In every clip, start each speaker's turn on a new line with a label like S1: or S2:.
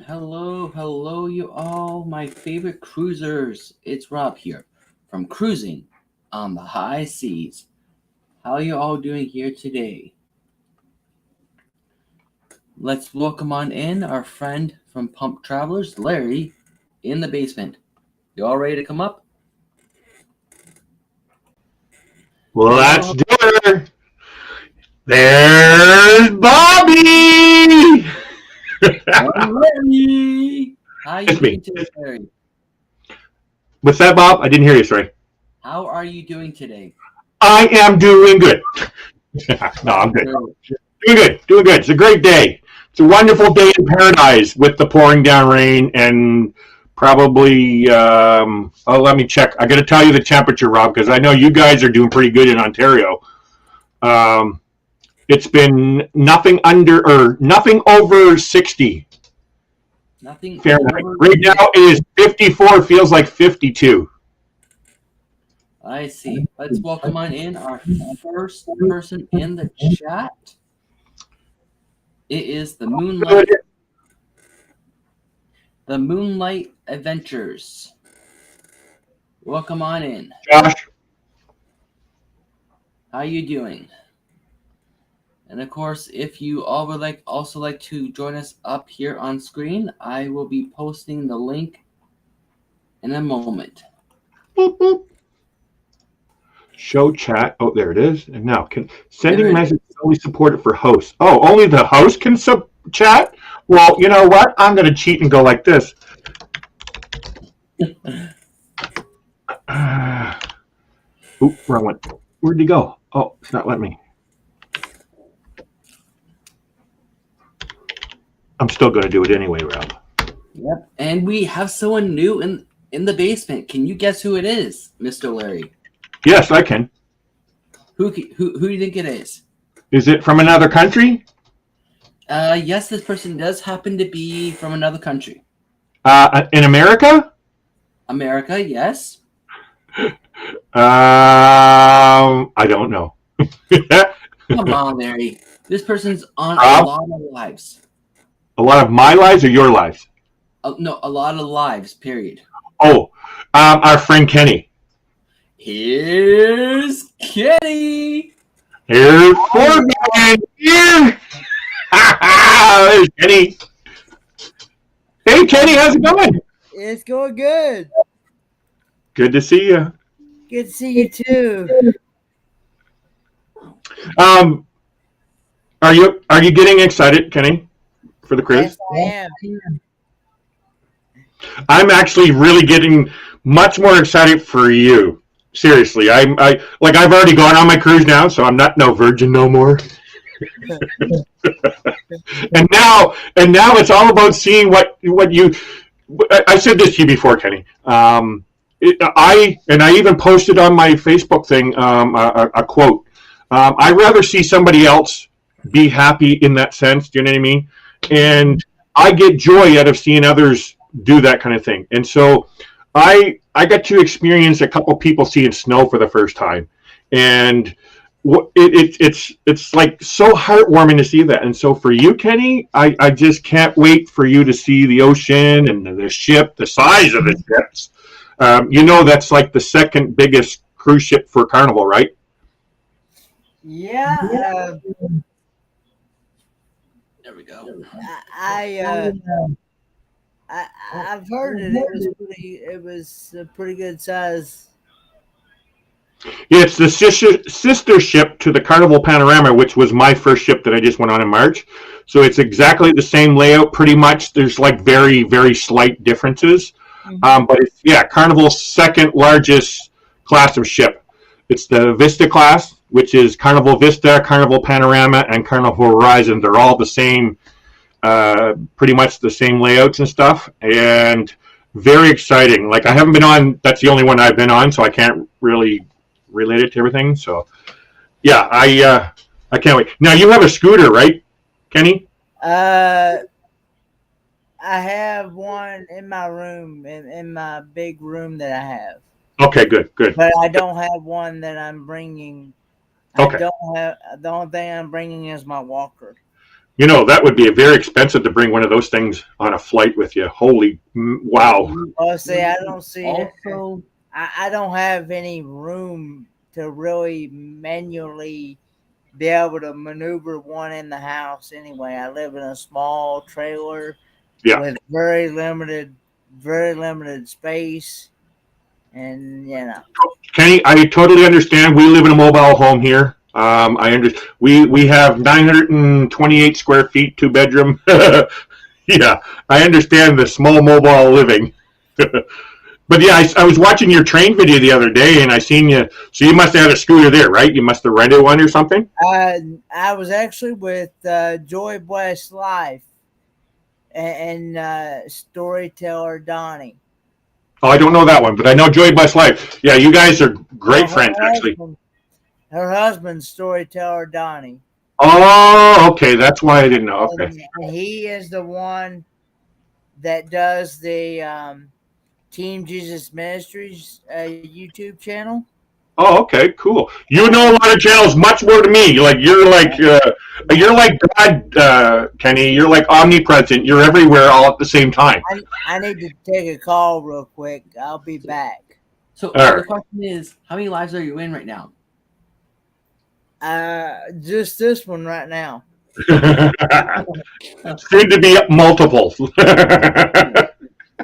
S1: Hello, you all, my favorite cruisers. It's Rob here from Cruising on the High Seas. How are you all doing here today? Let's welcome on in our friend from Pump Travelers, Larry, in the basement. You all ready to come up?
S2: Let's do it. There's Bobby.
S1: And Larry! How are you
S2: It's me.
S1: doing today, Larry?
S2: What's that, Bob? I didn't hear you. Sorry.
S1: How are you doing today?
S2: I am doing good. No, I'm good. Doing good. It's a great day. It's a wonderful day in paradise with the pouring down rain and probably. Let me check. I got to tell you the temperature, Rob, because I know you guys are doing pretty good in Ontario. It's been nothing over 60
S1: Nothing
S2: Fahrenheit.
S1: over
S2: Right now it is 54. Feels like 52.
S1: I see. Let's welcome on in our first person in the chat. It is the Moonlight Adventures. Welcome on in.
S2: Josh.
S1: How you doing? And of course, if you all would like to join us up here on screen, I will be posting the link in a moment.
S2: Boop, boop. Show chat. Oh, there it is. And now sending message only supported for hosts. Oh, only the host can chat? Well, you know what? I'm going to cheat and go like this. Wrong one. Where'd he go? Oh, it's not letting me. I'm still going to do it anyway, Rob.
S1: Yep. And we have someone new in the basement. Can you guess who it is, Mr. Larry?
S2: Yes, I can.
S1: Who do you think it is?
S2: Is it from another country?
S1: Yes, this person does happen to be from another country.
S2: In America?
S1: America, yes.
S2: I don't know.
S1: Come on, Larry. This person's on a lot of lives.
S2: A lot of my lives or your lives?
S1: No, a lot of lives, period.
S2: Oh, our friend Kenny.
S1: Here's Kenny.
S2: Here's Foreman. Here. There's Kenny. Hey, Kenny, how's it going?
S3: It's going good.
S2: Good to see you.
S3: Good to see you too.
S2: Are you getting excited, Kenny, for the cruise?
S3: Yes, I am.
S2: I'm actually really getting much more excited for you. Seriously, I've already gone on my cruise now, so I'm not no virgin no more. and now it's all about seeing what you. I said this to you before, Kenny. I even posted on my Facebook thing a quote. I'd rather see somebody else be happy in that sense. Do you know what I mean? And I get joy out of seeing others do that kind of thing. And so I got to experience a couple people seeing snow for the first time, and it's like so heartwarming to see that. And so for you, Kenny, I just can't wait for you to see the ocean and the ship, the size of the ships. That's like the second biggest cruise ship for Carnival, right?
S3: Yeah.
S1: There we go.
S3: I've heard it was a pretty good size.
S2: Yeah, it's the sister ship to the Carnival Panorama, which was my first ship that I just went on in March. So it's exactly the same layout, pretty much. There's like very, very slight differences. Mm-hmm. But it's, Carnival's second largest class of ship. It's the Vista class, which is Carnival Vista, Carnival Panorama, and Carnival Horizon. They're all the same, pretty much the same layouts and stuff. And very exciting. Like, I haven't been on, that's the only one I've been on, so I can't really relate it to everything. So, yeah, I can't wait. Now, you have a scooter, right, Kenny?
S3: I have one in my room, in my big room that I have.
S2: Okay, good.
S3: But I don't have one that I'm bringing.
S2: Okay.
S3: I don't have. The only thing I'm bringing is my walker.
S2: You know, that would be very expensive to bring one of those things on a flight with you. Holy wow.
S3: Oh, see, I don't see it.
S1: Also,
S3: I don't have any room to really manually be able to maneuver one in the house anyway. I live in a small trailer
S2: Yeah.
S3: with very limited space, and
S2: Kenny, I totally understand. We live in a mobile home here. I understand. We have 928 square feet, 2 bedroom. Yeah, I understand the small mobile living. But yeah, I was watching your train video the other day, and I seen you. So you must have had a scooter there, right? You must have rented one or something.
S3: I was actually with Joy Bless Life and storyteller Donnie.
S2: Oh, I don't know that one, but I know Joy Bless Life. Yeah, you guys are great friends, actually.
S3: Her husband's storyteller Donnie.
S2: Oh, okay. That's why I didn't know. Okay.
S3: And he is the one that does the Team Jesus Ministries YouTube channel.
S2: Oh, okay, cool. You know a lot of channels, much more to me. Like you're like God, Kenny. You're like omnipresent. You're everywhere all at the same time.
S3: I need to take a call real quick. I'll be back.
S1: So the question is, how many lives are you in right now?
S3: Just this one right now.
S2: Seem to be multiple.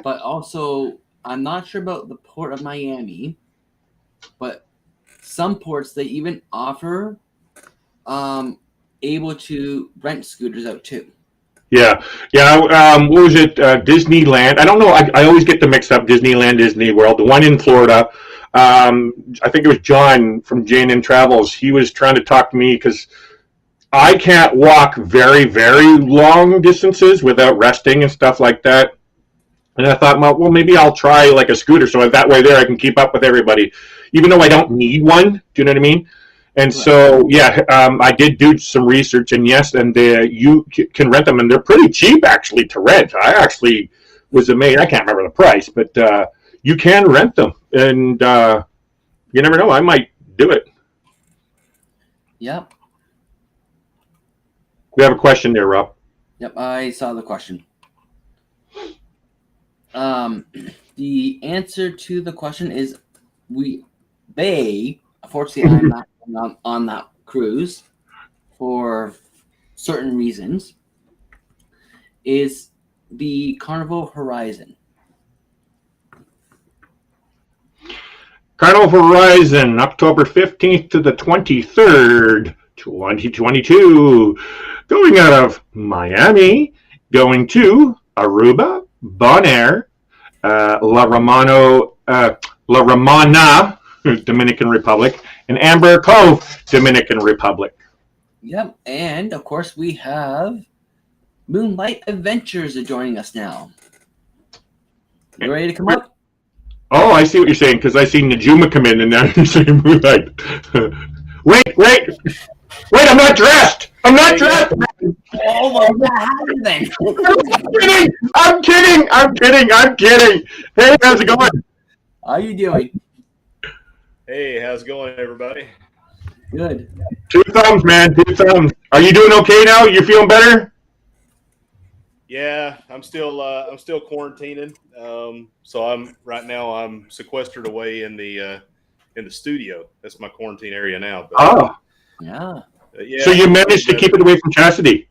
S1: But also, I'm not sure about the port of Miami, but some ports they even offer able to rent scooters out too.
S2: Yeah. What was it? Disneyland. I don't know. I always get them mixed up. Disneyland, Disney World. The one in Florida. I think it was John from J&N Travels. He was trying to talk to me because I can't walk very, very long distances without resting and stuff like that. And I thought, well, maybe I'll try like a scooter, so that way there I can keep up with everybody, even though I don't need one. Do you know what I mean? And so, yeah, I did do some research, and yes, and you can rent them, and they're pretty cheap actually to rent. I actually was amazed. I can't remember the price, but you can rent them, and you never know. I might do it.
S1: Yep.
S2: We have a question there, Rob.
S1: Yep, I saw the question. The answer to the question is unfortunately, I'm not on that cruise for certain reasons, is the Carnival Horizon.
S2: Carnival Horizon, October 15th to the 23rd, 2022. Going out of Miami, going to Aruba, Bonaire, La Romana, Dominican Republic, and Amber Cove, Dominican Republic.
S1: Yep, and of course we have Moonlight Adventures joining us now. You ready to come up?
S2: Oh, I see what you're saying, because I see Najuma come in, and now you're saying Moonlight. Wait, I'm not dressed! I'm not dressed!
S1: Oh my God, then.
S2: I'm kidding! Hey, how's it going?
S1: How are you doing?
S4: Hey, how's it going, everybody?
S1: Good.
S2: 2 thumbs, man, 2 thumbs. Are you doing okay now? You feeling better?
S4: Yeah, I'm still quarantining. So I'm sequestered away in the studio. That's my quarantine area now. But,
S1: yeah.
S4: Yeah.
S2: So you managed to keep it away from Chastity.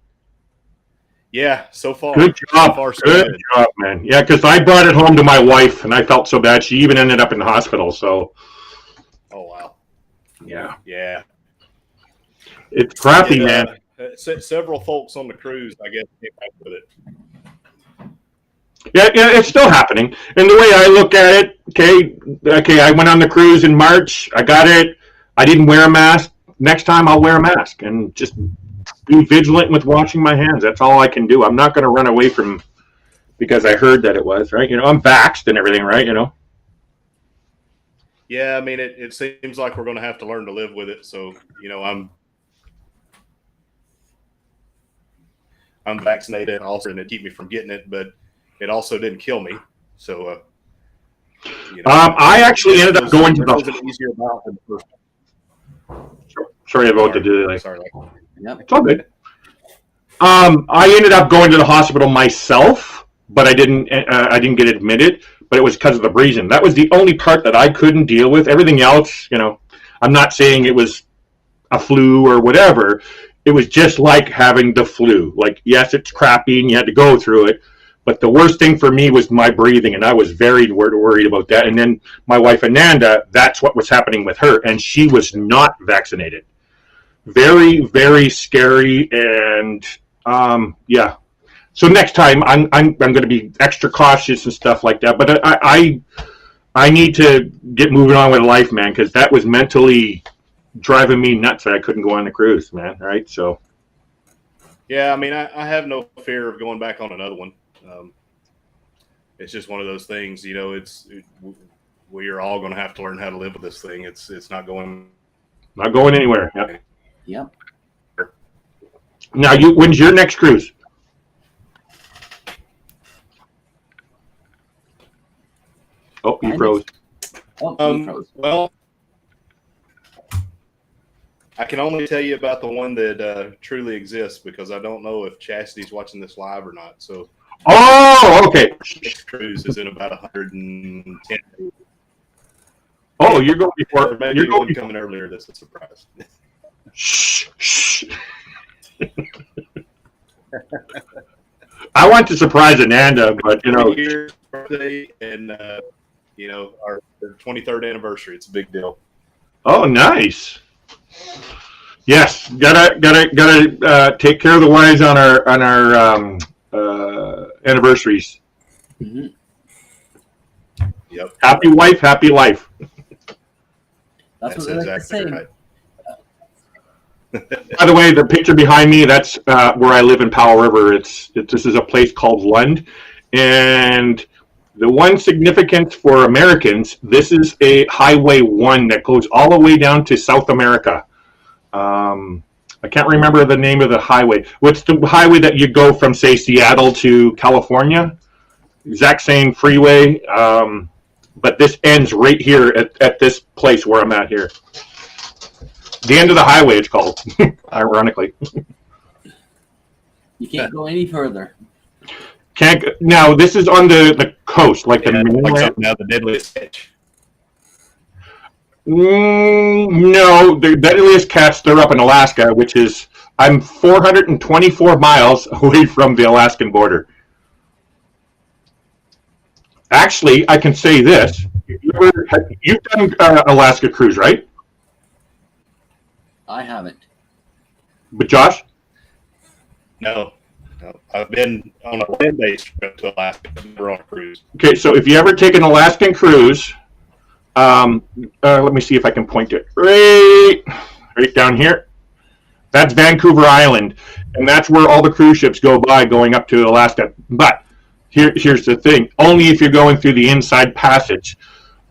S4: Yeah, so far.
S2: Good job.
S4: So far, so
S2: good job, man. Yeah, because I brought it home to my wife, and I felt so bad. She even ended up in the hospital. So.
S4: Oh wow.
S2: Yeah.
S4: Yeah.
S2: It's crappy, man.
S4: Several folks on the cruise, I guess, came back with it.
S2: Yeah, it's still happening. And the way I look at it, okay, I went on the cruise in March. I got it. I didn't wear a mask. Next time I'll wear a mask and just be vigilant with washing my hands. That's all I can do. I'm not going to run away from because I heard that it was, right? I'm vaxxed and everything, right?
S4: Yeah, I mean, it seems like we're going to have to learn to live with it. So, I'm vaccinated also, and it keep me from getting it, but it also didn't kill me. So,
S2: I actually ended up going to the
S4: easier about than the first one.
S2: Sorry about the delay.
S4: Sorry.
S1: Yep.
S2: It's all good. I ended up going to the hospital myself, but I didn't get admitted. But it was because of the breathing. That was the only part that I couldn't deal with. Everything else, I'm not saying it was a flu or whatever. It was just like having the flu. Like, yes, it's crappy and you had to go through it. But the worst thing for me was my breathing, and I was very worried about that. And then my wife, Ananda, that's what was happening with her, and she was not vaccinated. Very, very scary, and yeah. So next time, I'm going to be extra cautious and stuff like that. But I need to get moving on with life, man, because that was mentally driving me nuts that I couldn't go on the cruise, man. Right? So.
S4: Yeah, I mean, I have no fear of going back on another one. It's just one of those things, we are all going to have to learn how to live with this thing. It's not going
S2: anywhere. Yep.
S1: Yep.
S2: Now, when's your next cruise? Oh, you froze.
S1: You froze.
S4: Well, I can only tell you about the one that truly exists because I don't know if Chastity's watching this live or not. So.
S2: Oh, okay.
S4: Next cruise is in about 110 days.
S2: Oh, you're going before.
S4: Maybe
S2: You're going
S4: coming earlier. That's a surprise.
S2: Shh. I want to surprise Ananda, but
S4: Year's birthday and our 23rd anniversary. It's a big deal.
S2: Oh, nice. Yes, gotta take care of the wives on our anniversaries.
S1: Mm-hmm.
S4: Yep.
S2: Happy wife, happy life.
S1: That's what they like to say.
S4: Right.
S2: By the way, the picture behind me, that's where I live in Powell River. This is a place called Lund. And the one significance for Americans, this is a Highway 1 that goes all the way down to South America. I can't remember the name of the highway. What's the highway that you go from, say, Seattle to California? Exact same freeway. But this ends right here at this place where I'm at here. The end of the highway, it's called, ironically.
S1: You can't go any further.
S2: Now, this is on the coast, like the mainland.
S4: Now the deadliest catch.
S2: No, the deadliest catch, they're up in Alaska, which is, I'm 424 miles away from the Alaskan border. Actually, I can say this. You've done Alaska cruise, right?
S1: I haven't.
S2: But Josh?
S4: No. I've been on a land-based trip to Alaska, never on a cruise.
S2: Okay, so if you ever take an Alaskan cruise, let me see if I can point it right down here. That's Vancouver Island, and that's where all the cruise ships go by going up to Alaska. But here's the thing: only if you're going through the inside passage.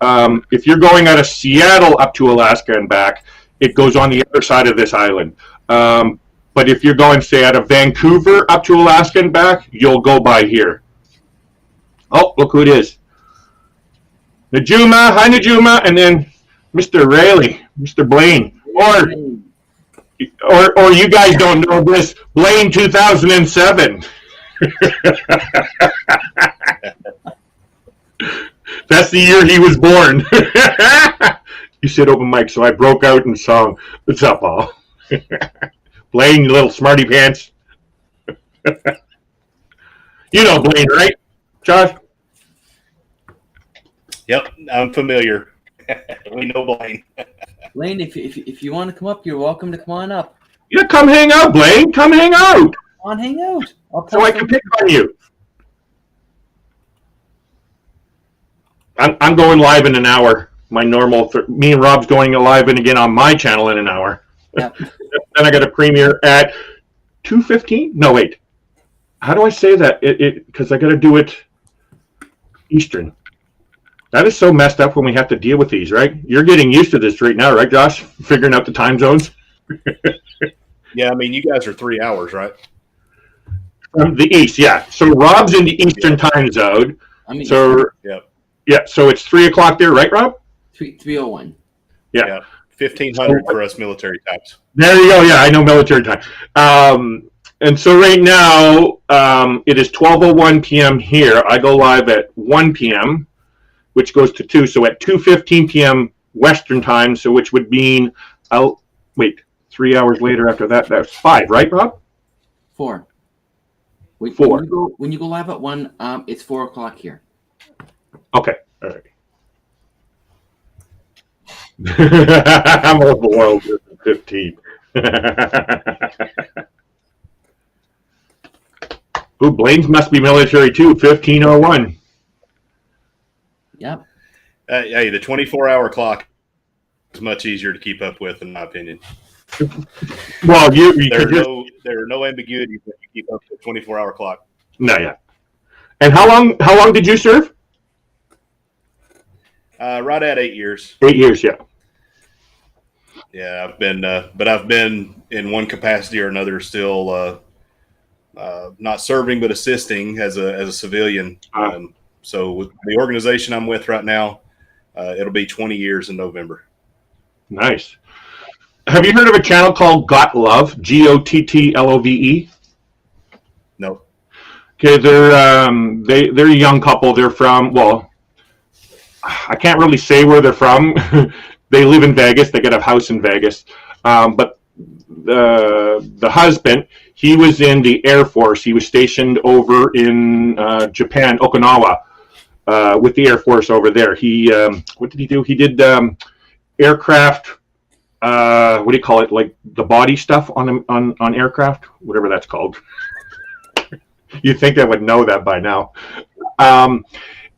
S2: If you're going out of Seattle up to Alaska and back, it goes on the other side of this island. But if you're going, say, out of Vancouver up to Alaska and back, you'll go by here. Oh, look who it is. Najuma, hi Najuma, and then Mr. Rayleigh, Mr. Blaine. Or you guys don't know this, Blaine 2007. That's the year he was born. You said open mic, so I broke out in song. What's up, all? Blaine, you little smarty pants. You know Blaine, right, Josh?
S4: Yep, I'm familiar. We know Blaine.
S1: Blaine, if you want to come up, you're welcome to come on up.
S2: Yeah, come hang out, Blaine. Come hang out.
S1: Come on, hang out.
S2: So I can pick on you. I'm going live in an hour. My normal, me and Rob's going live in again on my channel in an hour.
S1: Yep.
S2: Then I got a premiere at 2:15. No, wait. How do I say that? Because I got to do it Eastern. That is so messed up when we have to deal with these, right? You're getting used to this right now, right, Josh? Figuring out the time zones.
S4: Yeah, I mean, you guys are 3 hours, right?
S2: From the east, yeah. So Rob's in the Eastern time zone. Yeah. So it's 3 o'clock there, right, Rob?
S1: 3:01.
S2: Yeah.
S4: 1500 for us military types.
S2: There you go. Yeah, I know military time. And so right now, it is 12:01 p.m. here. I go live at 1 p.m., which goes to 2. So at 2:15 p.m. Western time, so which would mean, 3 hours later after that, that's 5, right, Rob?
S1: 4.
S2: 4.
S1: When you go live at 1, it's 4 o'clock here.
S2: Okay, all right. I'm overwhelmed with 15. Ooh, Blaine's must be military too, 1501.
S1: Yep.
S4: Hey, the 24-hour clock is much easier to keep up with, in my opinion.
S2: Well,
S4: there are no ambiguities when you keep up with the 24-hour clock.
S2: No, yeah. And how long did you serve?
S4: Right at 8 years.
S2: 8 years, yeah.
S4: Yeah, I've been in one capacity or another still, not serving but assisting as a civilian. So with the organization I'm with right now, it'll be 20 years in November.
S2: Nice. Have you heard of a channel called Got Love? GOTTLOVE?
S4: No.
S2: Okay, they're a young couple. They're from, well, I can't really say where they're from. They live in Vegas. They got a house in Vegas. But the husband, he was in the Air Force. He was stationed over in Japan, Okinawa, with the Air Force over there. He what did he do? He did aircraft. What do you call it? Like the body stuff on aircraft, whatever that's called. You'd think I would know that by now.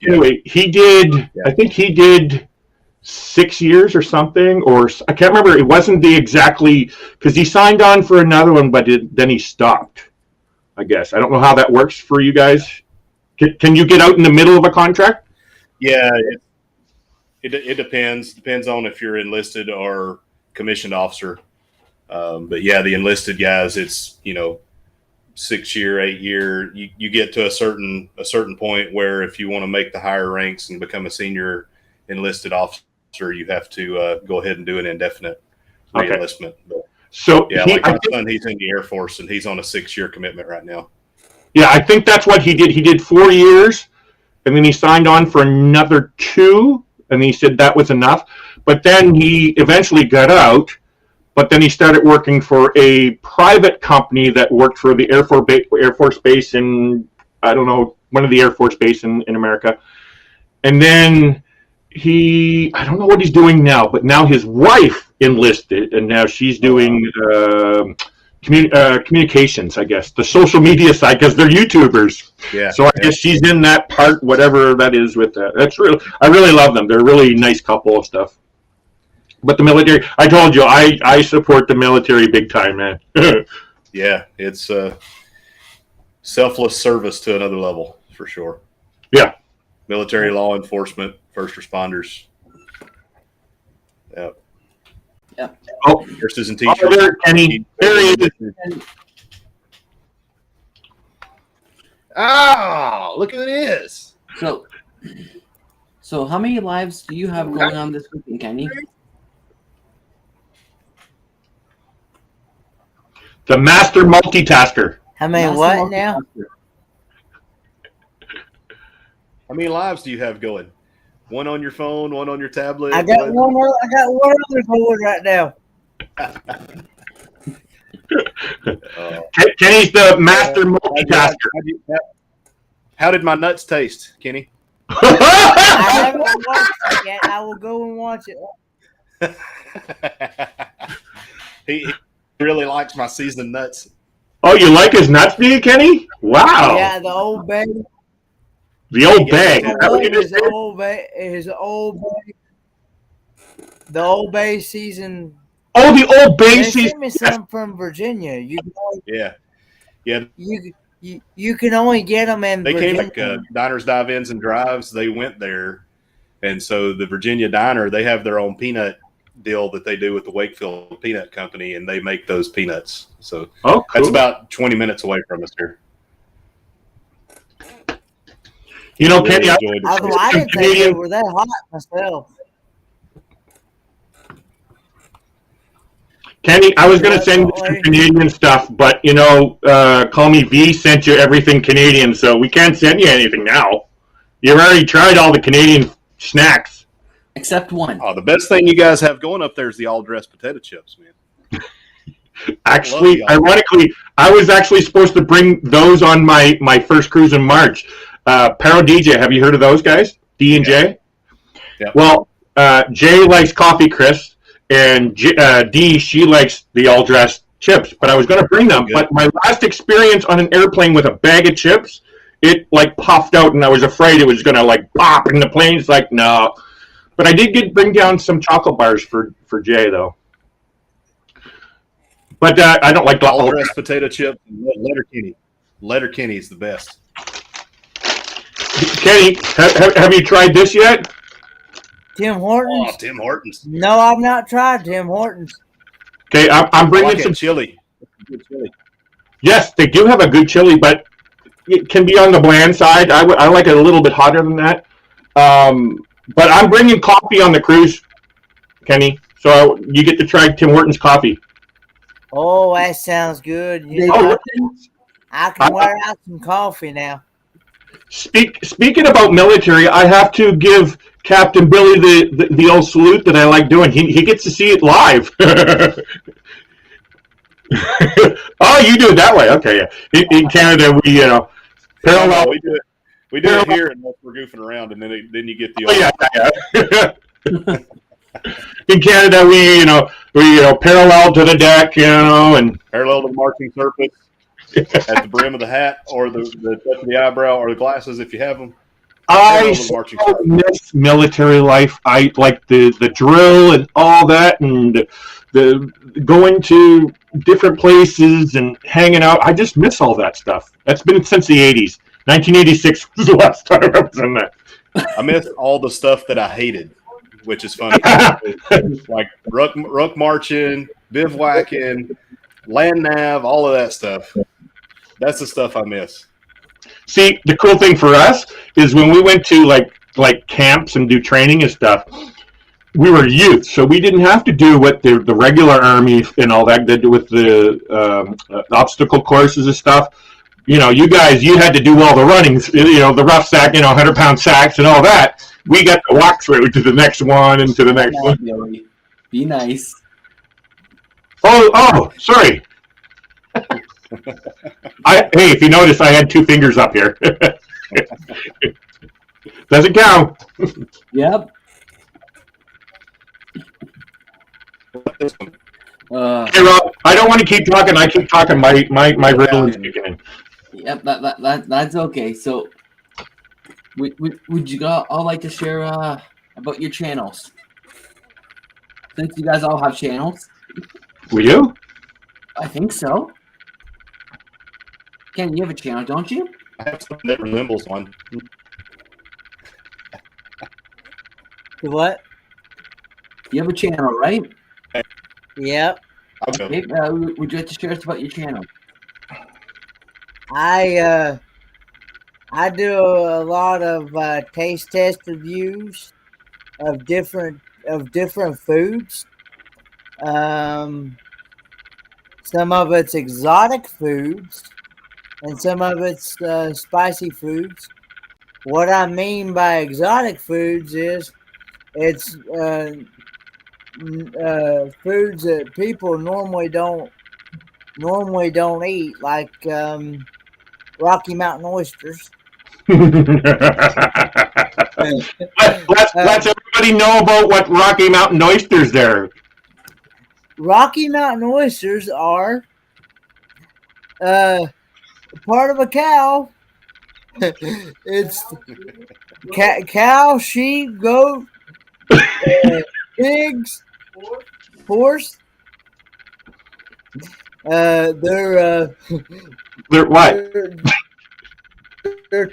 S2: Anyway, he did. Yeah. I think he did 6 years or something, or I can't remember. It wasn't the exactly because he signed on for another one, but then he stopped. I guess I don't know how that works for you guys. Can you get out in the middle of a contract?
S4: Yeah, it depends. Depends on if you're enlisted or commissioned officer. But yeah, the enlisted guys, it's 6 year, 8 year. You get to a certain point where if you want to make the higher ranks and become a senior enlisted officer, you have to go ahead and do an indefinite re-enlistment. But,
S2: so
S4: yeah, like my son, he's in the Air Force and he's on a 6-year commitment right now.
S2: Yeah, I think that's what he did. He did 4 years, and then he signed on for another 2, and he said that was enough. But then he eventually got out. But then he started working for a private company that worked for the Air Force Base in, I don't know, one of the Air Force Base in America. And then I don't know what he's doing now, but now his wife enlisted, and now she's doing communications, I guess, the social media side, because they're YouTubers.
S4: Yeah.
S2: So I guess she's in that part, whatever that is with that. I really love them. They're a really nice couple of stuff. But the military, I told you, I support the military big time, man.
S4: Yeah, it's selfless service to another level, for sure.
S2: Yeah.
S4: Military, law enforcement, first responders. Yep.
S1: Yep.
S2: Oh,
S4: nurses and teachers.
S2: Oh, there he is.
S5: Oh, look at this.
S1: So how many lives do you have going on this weekend, Kenny?
S2: The master multitasker.
S3: How many what now?
S4: How many lives do you have going? One on your phone, one on your tablet.
S3: I got one other going right now.
S2: Kenny's the master multitasker.
S4: How did my nuts taste, Kenny?
S3: I haven't watched it yet. I will go and watch it.
S4: He really likes my seasoned nuts.
S2: Oh, you like his nuts, do you, Kenny? Wow.
S3: Yeah, the old bag.
S2: The old bag.
S3: The old bay season.
S2: Oh, the old bay
S3: They
S2: season.
S3: sent me some from Virginia.
S4: Yeah.
S3: You can only get them in
S4: They
S3: Virginia.
S4: came like diners, dive-ins, and drives. They went there, and so the Virginia Diner, they have their own peanut deal that they do with the Wakefield Peanut Company, and they make those peanuts. So
S2: cool.
S4: That's about 20 minutes away from us here.
S2: You know, Kenny,
S3: I didn't think they were that hot myself.
S2: Kenny, I was going to send you some
S3: Definitely.
S2: Canadian stuff, but Call Me V sent you everything Canadian, so we can't send you anything now. You've already tried all the Canadian snacks.
S1: Except one.
S4: Oh, the best thing you guys have going up there is the all-dressed potato chips, man.
S2: Actually,
S4: Love the
S2: ironically, I was actually supposed to bring those on my first cruise in March. Paro DJ, have you heard of those guys? D and J?
S4: Yeah.
S2: Well, Jay likes coffee crisp, and D, she likes the all-dressed chips. But I was going to bring them.
S4: Good.
S2: But my last experience on an airplane with a bag of chips, it like puffed out, and I was afraid it was going to like pop in the plane. It's like, no. But I did bring down some chocolate bars for Jay, though. But I don't like the
S4: all-dressed potato chip. Letterkenny. Letterkenny is the best.
S2: Kenny, have you tried this yet?
S3: Tim Hortons?
S4: Oh, Tim Hortons.
S3: No, I've not tried Tim Hortons.
S2: Okay, I'm
S4: I
S2: bringing
S4: like
S2: some
S4: that chili. Good chili.
S2: Yes, they do have a good chili, but it can be on the bland side. I like it a little bit hotter than that. But I'm bringing coffee on the cruise, Kenny. So you get to try Tim Hortons coffee.
S3: Oh, that sounds good. You
S1: They-
S3: know, I can wear out some coffee now.
S2: Speaking about military, I have to give Captain Billy the old salute that I like doing. He gets to see it live. Oh, you do it that way. Okay, yeah. In Canada, we parallel.
S4: No, we do it here unless we're goofing around, and then you get the.
S2: Oh, yeah. In Canada, we parallel to the deck, and
S4: Parallel to the marching surface at the brim of the hat, or the tip of the eyebrow, or the glasses if you have them.
S2: I
S4: Parallel to the marching
S2: so
S4: surface.
S2: miss military life. I like the drill and all that, and the going to different places and hanging out. I just miss all that stuff. That's been since the 80s. 1986 was the last time I was in that.
S4: I miss all the stuff that I hated, which is funny. Like ruck marching, bivouacking, land nav, all of that stuff. That's the stuff I miss.
S2: See, the cool thing for us is when we went to like camps and do training and stuff, we were youth, so we didn't have to do what the regular army and all that did with the obstacle courses and stuff. You guys, you had to do all the runnings, the rough sack, 100-pound sacks and all that. We got to walk through to the next one and to the next one.
S1: Billy. Be nice.
S2: Oh, sorry. Hey, if you notice, I had 2 fingers up here. Doesn't count.
S1: Yep.
S2: Hey, Rob, I don't want to keep talking. I keep talking. My Ritalin is kicking in.
S1: Yep, that's okay. So, would you all like to share about your channels? Since you guys all have channels,
S2: We do?
S1: I think so. Ken, you have a channel, don't you?
S4: I have something that resembles one.
S3: What?
S1: You have a channel, right?
S3: Yep.
S4: I'll go.
S1: Okay, would you like to share us about your channel?
S3: I do a lot of taste test reviews of different foods. Some of it's exotic foods, and some of it's spicy foods. What I mean by exotic foods is it's foods that people normally don't eat, like Rocky Mountain oysters.
S2: Let's everybody know about what Rocky Mountain oysters there.
S3: Rocky Mountain oysters are part of a cow. It's cow, sheep, goat, pigs, horse. They're
S2: what?
S3: They're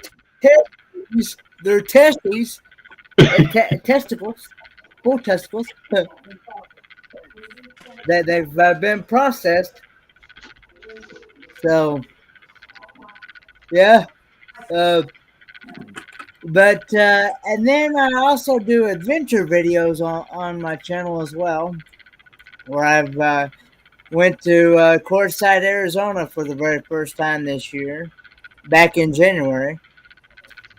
S3: testes, testicles, full testicles that they've been processed. So, yeah. But and then I also do adventure videos on my channel as well, where I've went to Quartzsite, Arizona for the very first time this year, back in January.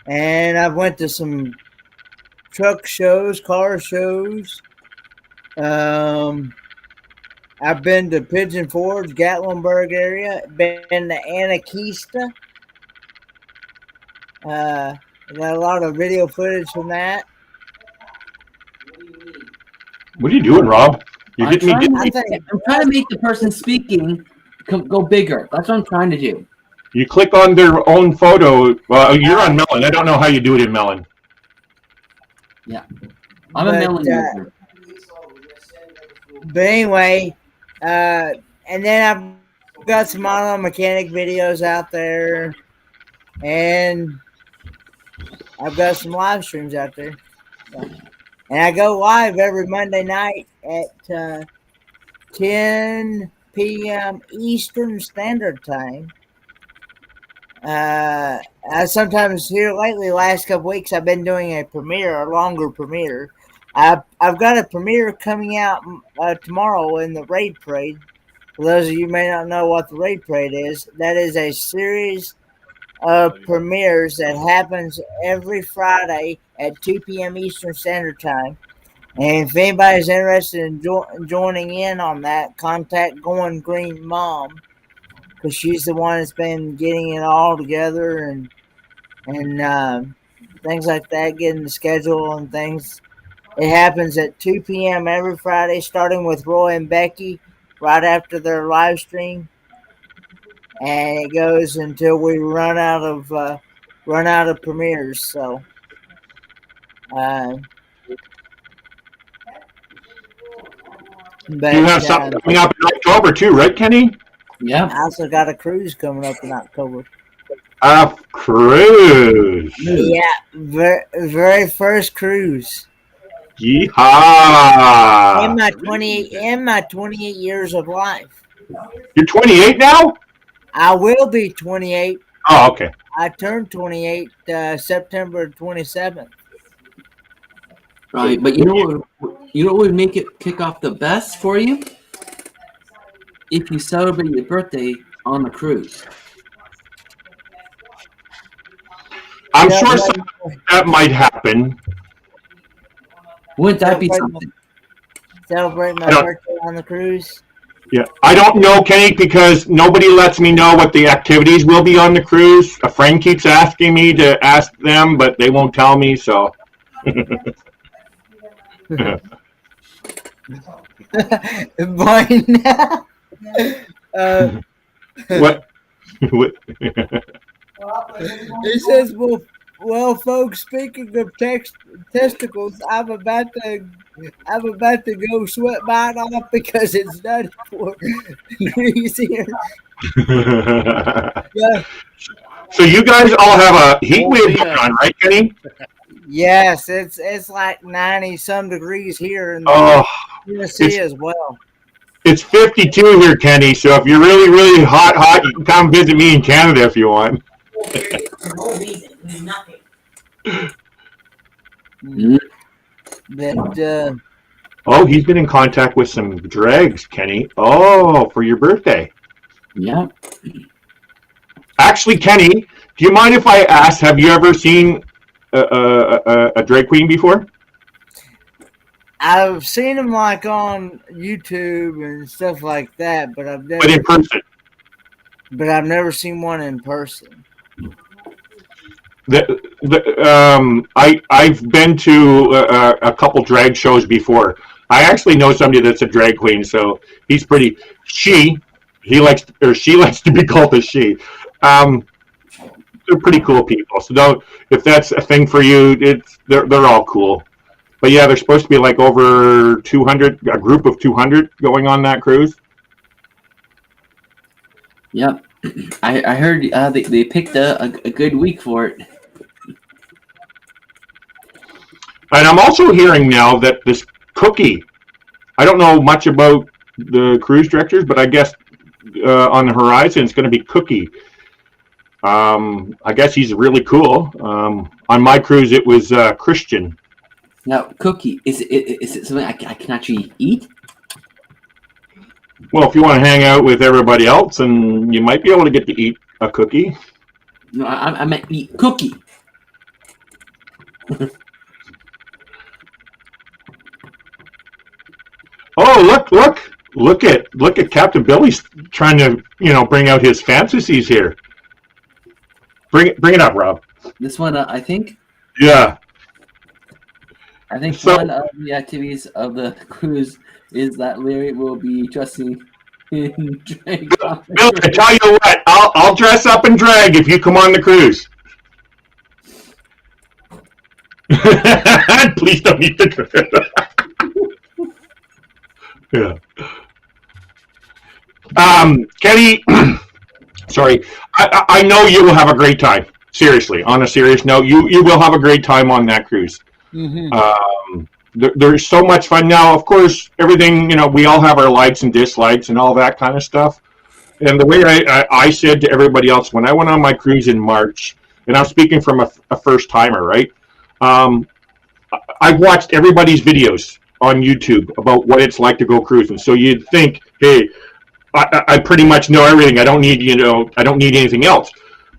S3: And I've went to some truck shows, car shows. I've been to Pigeon Forge, Gatlinburg area. Been to Anakista. I got a lot of video footage from that.
S2: What are you doing, Rob? You're
S1: I'm
S2: getting me.
S1: trying to make the person speaking go bigger. That's what I'm trying to do.
S2: You click on their own photo. Well, you're on Melon. I don't know how you do it in Melon.
S1: Yeah, I'm a Melon user.
S3: But anyway, and then I've got some auto mechanic videos out there, and I've got some live streams out there. And I go live every Monday night at 10 p.m. Eastern Standard Time. I sometimes here lately, last couple weeks, I've been doing a longer premiere. I've got a premiere coming out tomorrow in the Raid Parade. For those of you who may not know what the Raid Parade is, that is a series of premieres that happens every Friday at 2 p.m. Eastern Standard Time. And if anybody's interested in joining in on that, contact Going Green Mom, because she's the one that's been getting it all together and things like that, getting the schedule and things. It happens at 2 p.m. every Friday, starting with Roy and Becky right after their live stream, and it goes until we run out of premieres. So, but
S2: You have something coming up in October too, right, Kenny?
S1: Yeah.
S3: I also got a cruise coming up in October.
S2: A cruise.
S3: Yeah, very first cruise.
S2: Yeehaw!
S3: In my 28 years of life.
S2: You're 28 now?
S3: I will be 28.
S2: Oh, okay.
S3: I turned 28 September 27th.
S1: Right, but you know what would make it kick off the best for you? If you celebrate your birthday on the cruise.
S2: I'm sure that might happen.
S1: Wouldn't that be something?
S3: Celebrate my birthday on the cruise?
S2: Yeah, I don't know, Kenny, because nobody lets me know what the activities will be on the cruise. A friend keeps asking me to ask them, but they won't tell me, so.
S3: By now.
S2: What?
S3: He says, well, folks. Speaking of testicles, I'm about to go sweat mine off because it's 94 degrees here. Yeah.
S2: So you guys all have a heat wave going on, right, Kenny?
S3: Yes, it's like 90 some degrees here in Tennessee as well.
S2: It's 52 here, Kenny. So if you're really, really hot, you can come visit me in Canada if you want.
S3: But
S2: oh, he's been in contact with some dregs, Kenny. Oh, for your birthday.
S1: Yeah.
S2: Actually, Kenny, do you mind if I ask, have you ever seen a drag queen before?
S3: I've seen them like on YouTube and stuff like that, but I've never.
S2: But in person.
S3: But I've never seen one in person.
S2: I've been to a couple drag shows before. I actually know somebody that's a drag queen, so he's pretty. She likes to be called a she. They're pretty cool people. So if that's a thing for you, they're all cool. But yeah, there's supposed to be like over 200, a group of 200 going on that cruise.
S1: Yep. I heard they picked a good week for it.
S2: And I'm also hearing now that this Cookie, I don't know much about the cruise directors, but I guess on the horizon it's going to be Cookie. I guess he's really cool. On my cruise, it was Christian.
S1: Now, Cookie, is it something I can actually eat?
S2: Well, if you want to hang out with everybody else, and you might be able to get to eat a cookie.
S1: No, I meant eat cookie.
S2: Oh, look at Captain Billy's trying to bring out his fantasies here. Bring it up, Rob.
S1: This one, I think.
S2: Yeah.
S1: I think
S2: So-
S1: one of the activities of the cruise is that Larry will be dressing in drag.
S2: Bill, I tell you what, I'll dress up in drag if you come on the cruise. Please don't eat the. Yeah. Kenny, sorry. I know you will have a great time. Seriously, on a serious note, you will have a great time on that cruise.
S3: Mm-hmm.
S2: There's so much fun now. Of course, everything, we all have our likes and dislikes and all that kind of stuff. And the way I said to everybody else, when I went on my cruise in March, and I'm speaking from a first timer, right? I've watched everybody's videos on YouTube about what it's like to go cruising. So you'd think, hey, I pretty much know everything. I don't need anything else.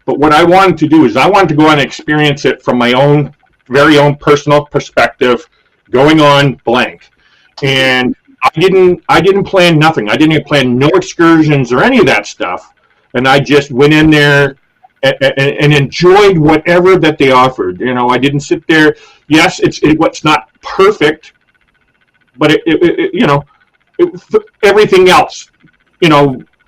S2: But what I wanted to do is I wanted to go and experience it from my own very own personal perspective, going on blank. And I didn't plan nothing. I didn't plan no excursions or any of that stuff. And I just went in there and enjoyed whatever that they offered. I didn't sit there. Yes, it's not perfect, but everything else,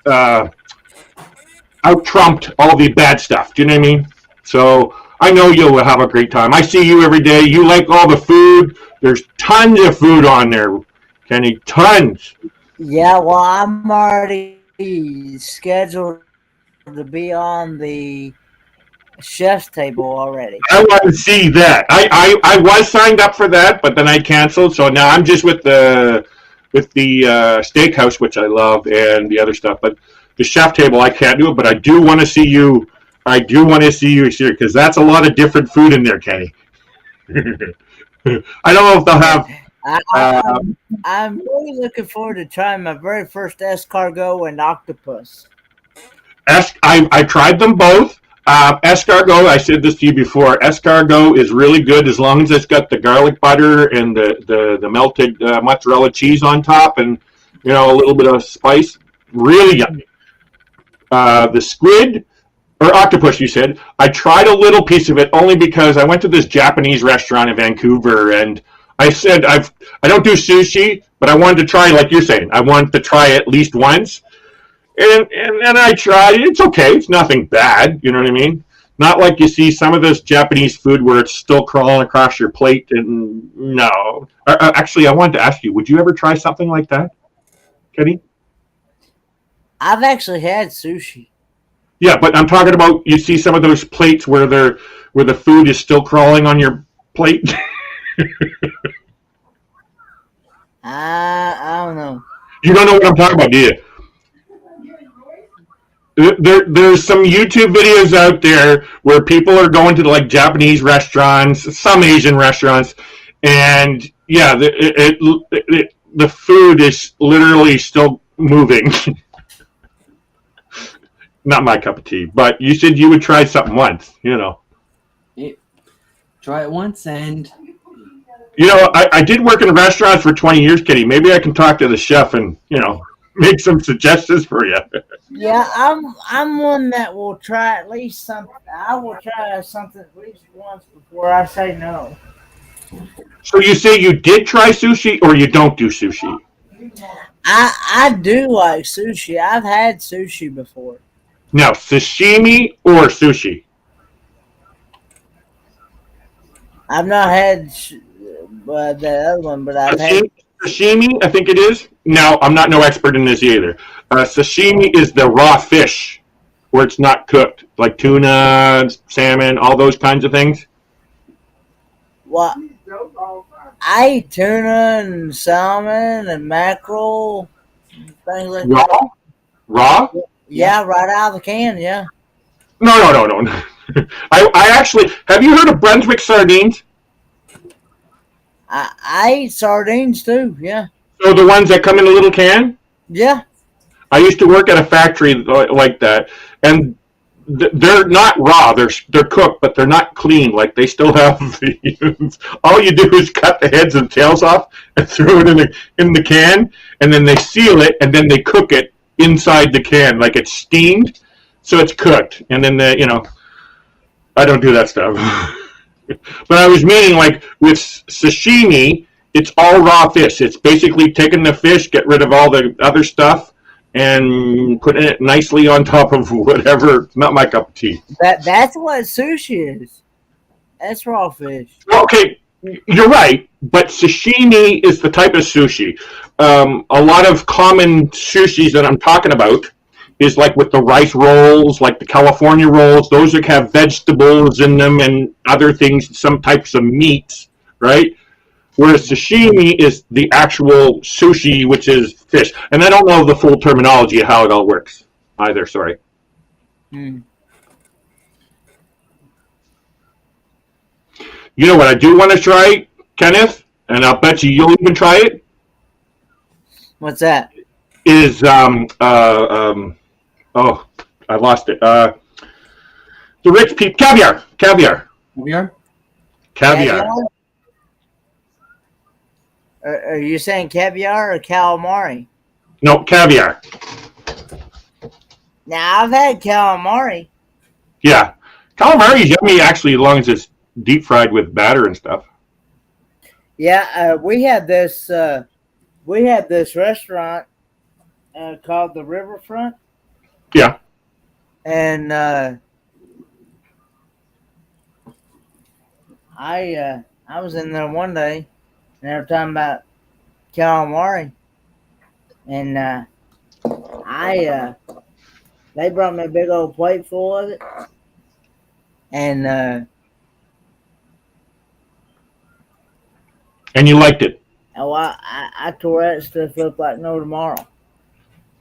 S2: out trumped all the bad stuff. Do you know what I mean? So I know you'll have a great time. I see you every day. You like all the food. There's tons of food on there, Kenny. Tons.
S3: Yeah, well, I'm already scheduled to be on the chef's table already.
S2: I want to see that. I was signed up for that, but then I canceled. So now I'm just with the steakhouse, which I love, and the other stuff. But the chef table, I can't do it. But I do want to see you. I do want to see you here because that's a lot of different food in there, Kenny. I don't know if they'll have.
S3: I'm really looking forward to trying my very first escargot and octopus.
S2: I tried them both. Escargot, I said this to you before. Escargot is really good as long as it's got the garlic butter and the melted mozzarella cheese on top, and a little bit of spice. Really yummy. The squid or octopus, you said. I tried a little piece of it only because I went to this Japanese restaurant in Vancouver, and I said I don't do sushi, but I wanted to try, like you're saying, I wanted to try at least once. And I tried. It's okay. It's nothing bad. You know what I mean? Not like you see some of this Japanese food where it's still crawling across your plate. And no. Actually, I wanted to ask you, would you ever try something like that, Kenny?
S3: I've actually had sushi.
S2: Yeah, but I'm talking about you see some of those plates where the food is still crawling on your plate.
S3: I don't know.
S2: You don't know what I'm talking about, do you? There's some YouTube videos out there where people are going to like Japanese restaurants, some Asian restaurants, and yeah, the food is literally still moving. Not my cup of tea, but you said you would try something once,
S1: Try it once and...
S2: I did work in restaurants for 20 years, Kitty. Maybe I can talk to the chef and, make some suggestions for you.
S3: Yeah, I'm one that will try at least something. I will try something at least once before I say no.
S2: So you say you did try sushi or you don't do sushi?
S3: I do like sushi. I've had sushi before.
S2: Now, sashimi or sushi?
S3: I've not had the other one, but I've had...
S2: Sashimi, I think it is. Now, I'm not no expert in this either. Sashimi is the raw fish where it's not cooked, like tuna, salmon, all those kinds of things.
S3: Well, I eat tuna and salmon and mackerel, things like
S2: Raw?
S3: that.
S2: Raw?
S3: Yeah, right out of the can, yeah.
S2: No. I actually, have you heard of Brunswick sardines?
S3: I eat sardines too, yeah.
S2: So the ones that come in a little can?
S3: Yeah.
S2: I used to work at a factory like that, and they're not raw. They're cooked, but they're not clean. Like they still have the. All you do is cut the heads and tails off and throw it in the can, and then they seal it, and then they cook it inside the can, like it's steamed, so it's cooked, and then I don't do that stuff. But I was meaning like with sashimi, it's all raw fish. It's basically taking the fish, get rid of all the other stuff, and putting it nicely on top of whatever. Not my cup of tea.
S3: That's what sushi is. That's raw fish.
S2: Okay, you're right, but sashimi is the type of sushi. A lot of common sushis that I'm talking about is like with the rice rolls, like the California rolls. Those that have vegetables in them and other things, some types of meats, right? Whereas sashimi is the actual sushi, which is fish. And I don't know the full terminology of how it all works either, sorry.
S3: Hmm.
S2: You know what I do want to try, Kenneth? And I'll bet you'll even try it?
S3: What's that?
S2: Is, oh, I lost it. The rich people, caviar.
S1: Caviar?
S3: Are you saying caviar or calamari?
S2: No, caviar.
S3: Now, I've had calamari.
S2: Yeah. Calamari is yummy, actually, as long as it's deep fried with batter and stuff.
S3: Yeah, we had this restaurant called the Riverfront.
S2: Yeah.
S3: And I was in there one day, and they were talking about calamari, and they brought me a big old plate full of it, and
S2: you liked it.
S3: I tore that stuff up like no tomorrow.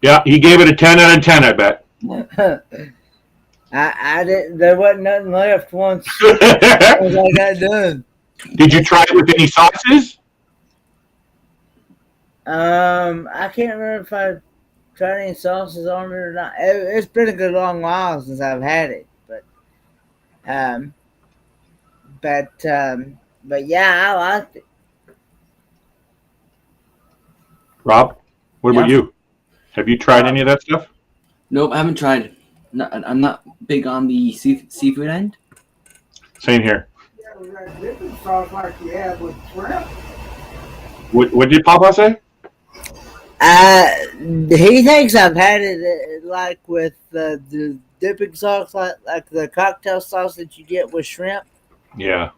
S2: Yeah, he gave it a 10 out of 10, I bet.
S3: I didn't. There wasn't nothing left once I got done.
S2: Did you try it with any sauces?
S3: I can't remember if I tried any sauces on it or not. It's been a good long while since I've had it, but yeah, I liked it.
S2: Rob, what about you? Have you tried any of that stuff?
S1: Nope, I haven't tried. No, I'm not big on the seafood end.
S2: Same here.
S3: Yeah, dipping sauce like you have with shrimp.
S2: What did Papa say?
S3: He thinks I've had it like with the dipping sauce, like the cocktail sauce that you get with shrimp.
S2: Yeah.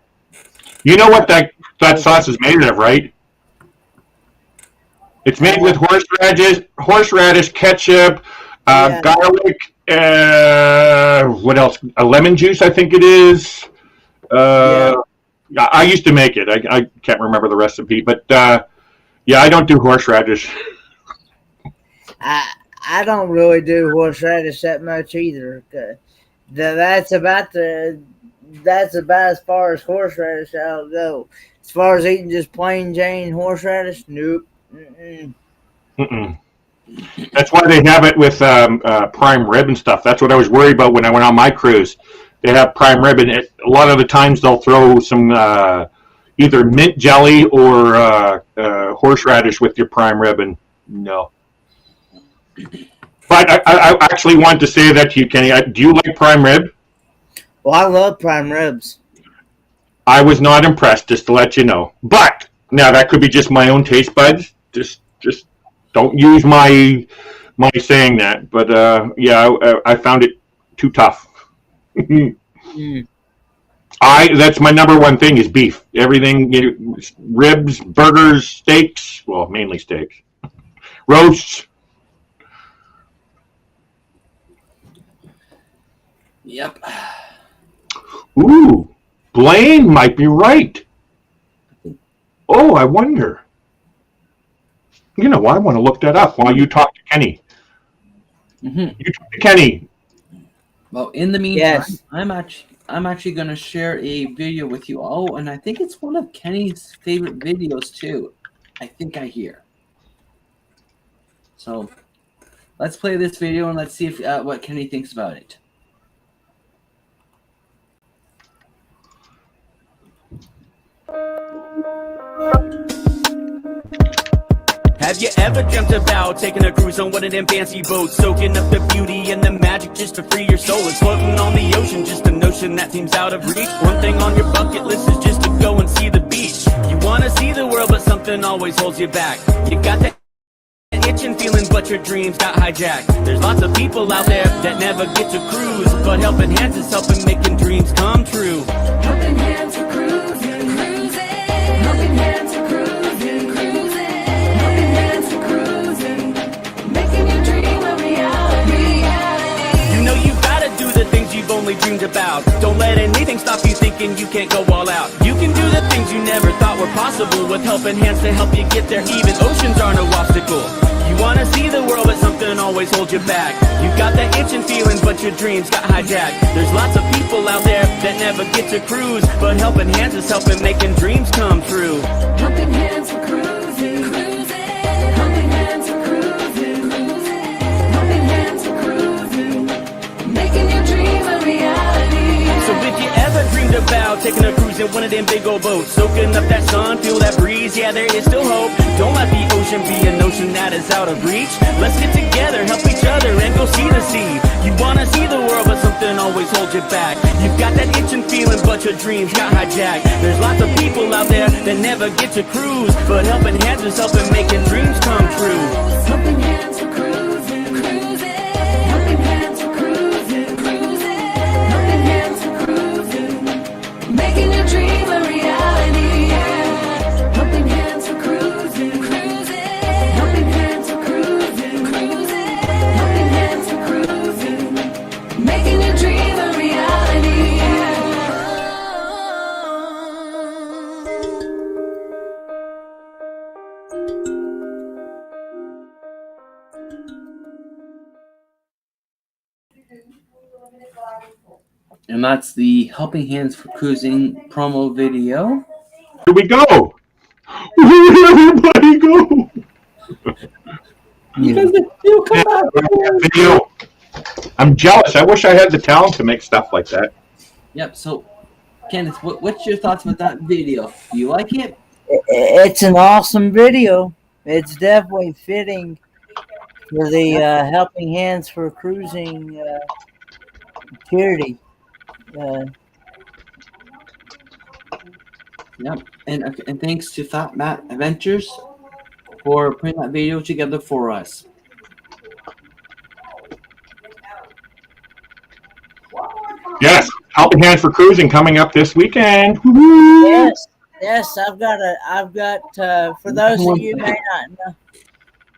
S2: You know what that sauce is made of, right? It's made with horseradish, ketchup, garlic, what else? A lemon juice, I think it is. I used to make it. I can't remember the recipe, but yeah, I don't do horseradish.
S3: I don't really do horseradish that much either. That's about as far as horseradish I'll go. As far as eating just plain Jane horseradish, nope.
S2: Mm-mm. That's why they have it with prime rib and stuff. That's what I was worried about when I went on my cruise. They have prime rib, and a lot of the times they'll throw some either mint jelly or horseradish with your prime rib, and no. But I actually want to say that to you, Kenny. Do you like prime rib?
S3: Well, I love prime ribs.
S2: I was not impressed, just to let you know. But now that could be just my own taste buds. Just don't use my saying that. But yeah, I found it too tough. That's my number one thing is beef. Everything, ribs, burgers, steaks. Well, mainly steaks. Roasts.
S1: Yep.
S2: Ooh, Blaine might be right. Oh, I wonder. You know what? I want to look that up while you talk to Kenny.
S1: Mm-hmm.
S2: You talk to Kenny.
S1: Well, in the meantime,
S3: Yes.
S1: I'm actually going to share a video with you all, and I think it's one of Kenny's favorite videos too. I think I hear. So let's play this video and let's see if what Kenny thinks about it.
S5: Have you ever dreamt about taking a cruise on one of them fancy boats, soaking up the beauty and the magic just to free your soul? It's floating on the ocean, just a notion that seems out of reach. One thing on your bucket list is just to go and see the beach. You wanna see the world, but something always holds you back. You got that itching feeling, but your dreams got hijacked. There's lots of people out there that never get to cruise, but Helping Hands is helping making dreams come true.
S6: Helping Hands for cruising, cruising. Helping Hands for cruising, cruising. Helping Hands for cruising, making your dream a reality.
S5: You know you gotta do the things you've only dreamed about. Don't let anything stop you thinking you can't go all out. You can do the things you never thought were possible with Helping Hands to help you get there. Even oceans are no obstacle. You wanna see the world, but something always holds you back. You got that itching feeling, but your dreams got hijacked. There's lots of people out there that never get to cruise, but Helping Hands is helping making dreams come true.
S6: Helping Hands for cruising, cruising. Helping Hands for cruising, cruising. Helping Hands for cruising, making your dream a reality.
S5: So if you ever dreamed about taking a cruise in one of them big old boats, soaking up that sun, feel that breeze, yeah, there is still hope. Don't let the ocean be an ocean that is out of reach. Let's get together, help each other, and go see the sea. You wanna see the world, but something always holds you back. You've got that itching feeling, but your dreams got hijacked. There's lots of people out there that never get to cruise, but Helping Hands is helping making dreams come true.
S6: Helping Hands for cruising, cruising. Helping Hands for cruising, cruising. Helping Hands for cruising, making your dream a reality. Helping Hands for cruising, cruising. Helping Hands for cruising, cruising. Helping Hands for cruising, making your dream a reality.
S1: And that's the Helping Hands for Cruising promo video.
S2: Here we go. Where did everybody go?
S1: Because you come out.
S2: Video. I'm jealous. I wish I had the talent to make stuff like that.
S1: Yep. So, Kenneth, what's your thoughts about that video? Do you like it?
S3: It's an awesome video. It's definitely fitting for the Helping Hands for Cruising charity.
S1: Yep. And thanks to Fat Matt Adventures for putting that video together for us.
S2: Yes, Helping Hands for Cruising coming up this weekend. Woo-hoo.
S3: Yes. I've got. For those of you who may not know,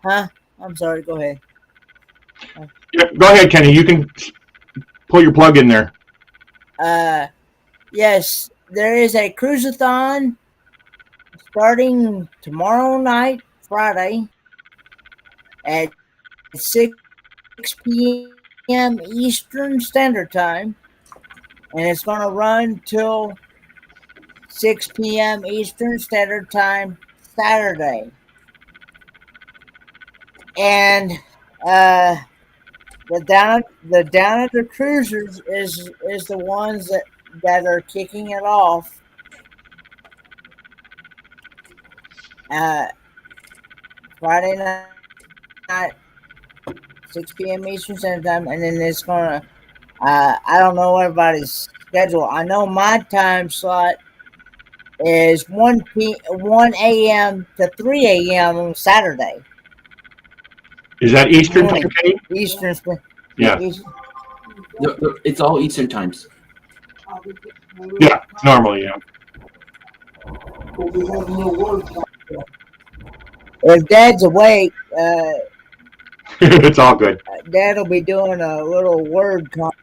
S3: huh? I'm sorry. Go ahead.
S2: Yeah, go ahead, Kenny. You can pull your plug in there.
S3: Yes, there is a cruise-a-thon starting tomorrow night, Friday, at 6 p.m. Eastern Standard Time, and it's going to run till 6 p.m. Eastern Standard Time Saturday. And the down under cruisers is the ones that are kicking it off. Friday night, 6 p.m. Eastern Standard Time, and then it's gonna. I don't know everybody's schedule. I know my time slot is 1 a.m. to 3 a.m. on Saturday.
S2: Is that Eastern time, Kenny?
S3: Eastern.
S2: Yeah.
S1: It's all Eastern times.
S2: Yeah, normally, yeah.
S3: If Dad's awake,
S2: It's all good.
S3: Dad'll be doing a little word comment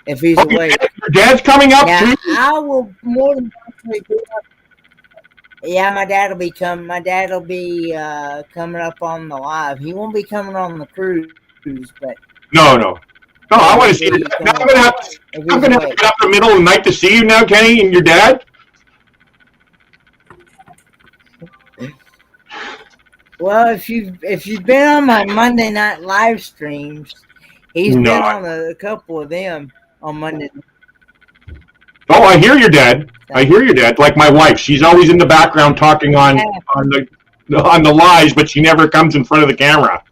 S3: if he's awake.
S2: Your dad's coming up
S3: Now,
S2: too?
S3: I will more than likely do it. Yeah, my dad'll be coming. My dad'll be coming up on the live. He won't be coming on the cruise, but
S2: No. No, I want to see it.
S3: If
S2: I'm going to have to
S3: if
S2: get
S3: he's awake.
S2: up in the middle of the night to see you now, Kenny, and your dad.
S3: Well, if you've been on my Monday night live streams, he's
S2: No.
S3: been on a couple of them on Monday.
S2: Oh, I hear your dad. I hear your dad. Like my wife, she's always in the background talking on the lives, but she never comes in front of the camera.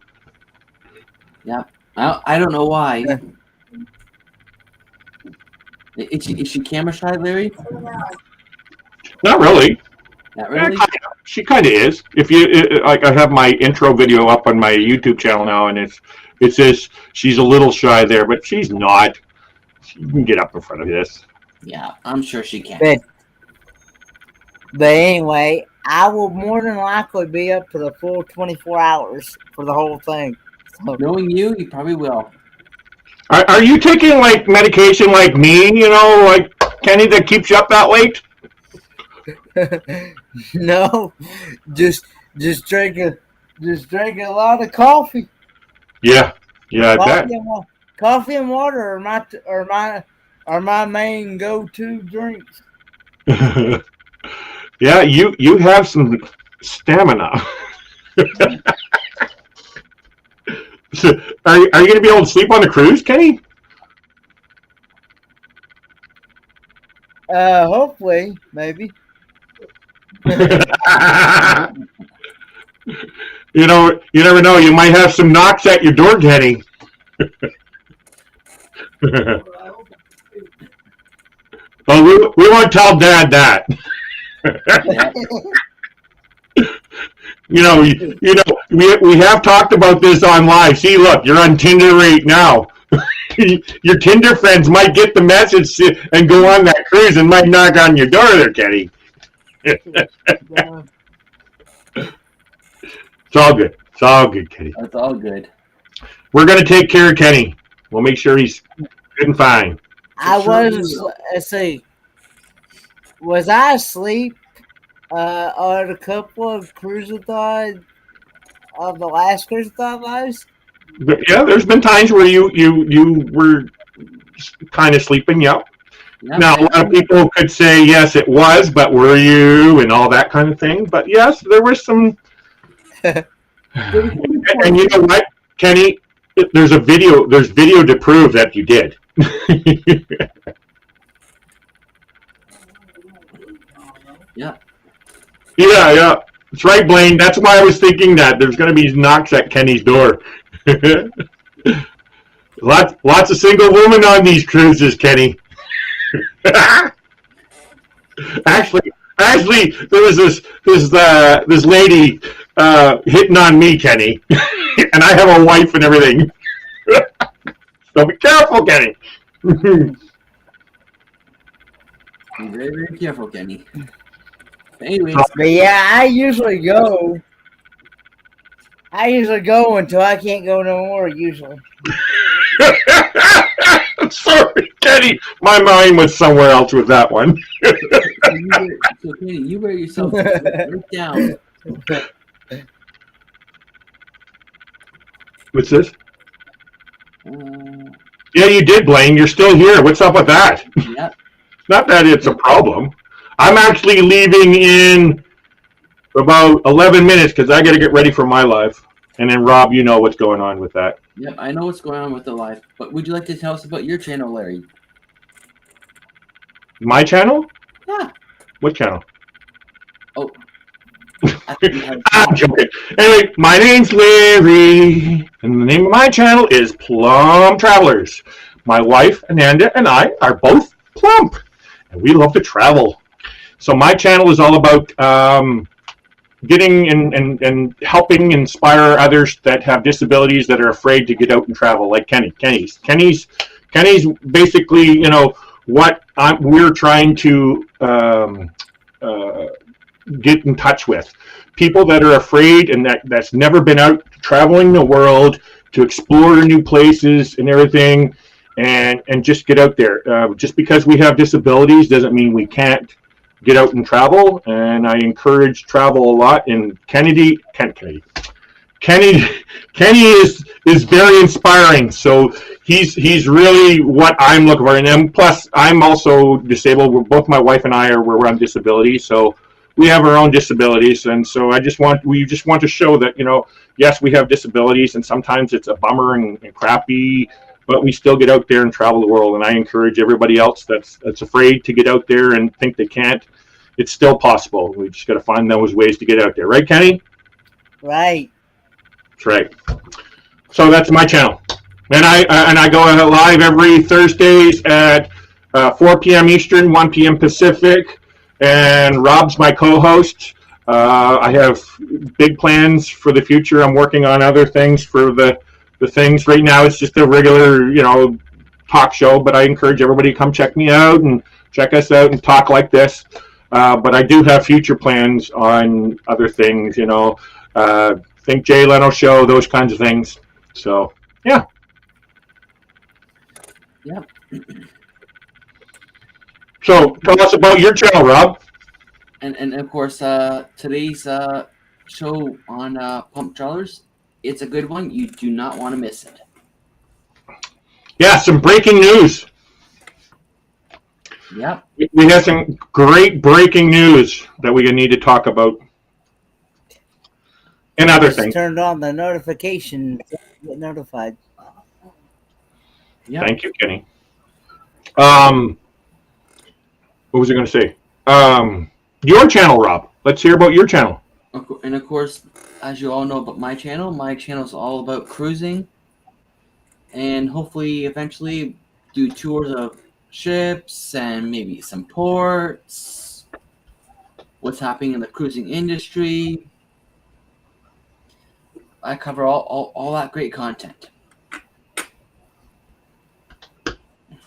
S1: Yeah, I don't know why. Is she camera shy, Larry?
S2: Not really.
S1: Not really.
S2: She kind of is. If you like, I have my intro video up on my YouTube channel now, and it says she's a little shy there, but she's not. She can get up in front of this.
S1: Yeah, I'm sure she can.
S3: But anyway, I will more than likely be up for the full 24 hours for the whole thing. So,
S1: Knowing you probably will.
S2: Are you taking like medication like me? You know, like Kenny, that keeps you up that late?
S3: no, just drink a lot of coffee.
S2: Yeah, I bet.
S3: Coffee and water are my main go-to drinks.
S2: Yeah, you have some stamina. So, are you going to be able to sleep on the cruise, Kenny?
S3: Hopefully, maybe.
S2: You know, you never know. You might have some knocks at your door, Kenny. Oh, we won't tell Dad that. You know, we have talked about this on live. See, look, you're on Tinder right now. Your Tinder friends might get the message and go on that cruise and might knock on your door there, Kenny. It's all good. It's all good, Kenny.
S1: That's all good.
S2: We're going to take care of Kenny. We'll make sure he's good and fine.
S3: Let's see. Was I asleep on a couple of cruise-a-thon of the last cruise-a-thon lives?
S2: Yeah, there's been times where you were kind of sleeping, yeah. Now, a lot of people could say, yes, it was, but were you, and all that kind of thing. But yes, there was some. And you know what, Kenny? There's video to prove that you did.
S1: Yeah.
S2: Yeah. That's right, Blaine. That's why I was thinking that there's going to be knocks at Kenny's door. Lots of single women on these cruises, Kenny. Actually, there was this lady hitting on me, Kenny, and I have a wife and everything. So be careful, Kenny.
S1: Be very, very careful, Kenny. Anyways,
S3: but yeah, I usually go until I can't go no more. Usually.
S2: Sorry, Kenny. My mind was somewhere else with that one.
S1: So Kenny, you wear yourself right down.
S2: What's this? Yeah, you did, Blaine. You're still here. What's up with that?
S1: Yeah.
S2: Not that it's a problem. I'm actually leaving in about 11 minutes because I got to get ready for my live. And then, Rob, you know what's going on with that.
S1: Yep, I know what's going on with the live. But would you like to tell us about your channel, Larry?
S2: My channel?
S1: Yeah.
S2: What channel?
S1: Oh.
S2: I'm joking. Anyway, my name's Larry, and the name of my channel is Plum Travelers. My wife, Ananda, and I are both plump, and we love to travel. So my channel is all about getting and helping inspire others that have disabilities that are afraid to get out and travel, like Kenny. Kenny's basically, you know, what we're trying to get in touch with. People that are afraid and that's never been out traveling the world to explore new places and everything, and just get out there. Just because we have disabilities doesn't mean we can't get out and travel, and I encourage travel a lot. And Kenny is very inspiring. So he's really what I'm looking for. And then plus I'm also disabled. Both my wife and I we're on disability, so we have our own disabilities, and so we just want to show that, yes, we have disabilities, and sometimes it's a bummer and crappy, but we still get out there and travel the world. And I encourage everybody else that's afraid to get out there and think they can't. It's still possible. We just got to find those ways to get out there, right, Kenny?
S3: Right.
S2: That's right. So that's my channel, and I go live every Thursdays at 4 p.m. Eastern, 1 p.m. Pacific, and Rob's my co-host. I have big plans for the future. I'm working on other things for the things. Right now, it's just a regular, talk show, but I encourage everybody to come check me out and check us out and talk like this. But I do have future plans on other things, think Jay Leno show, those kinds of things. So, yeah.
S1: Yep.
S2: So, tell us about your channel, Rob.
S1: And of course, today's show on Pump Trawlers, it's a good one. You do not want to miss it.
S2: Yeah, some breaking news.
S1: Yep.
S2: We have some great breaking news that we need to talk about. And other
S3: Just
S2: things.
S3: turned on the notification. Get notified.
S1: Yep.
S2: Thank you, Kenny. What was I going to say? Your channel, Rob. Let's hear about your channel.
S1: And of course, as you all know about my channel is all about cruising, and hopefully eventually do tours of ships and maybe some ports, what's happening in the cruising industry. I cover all that great content.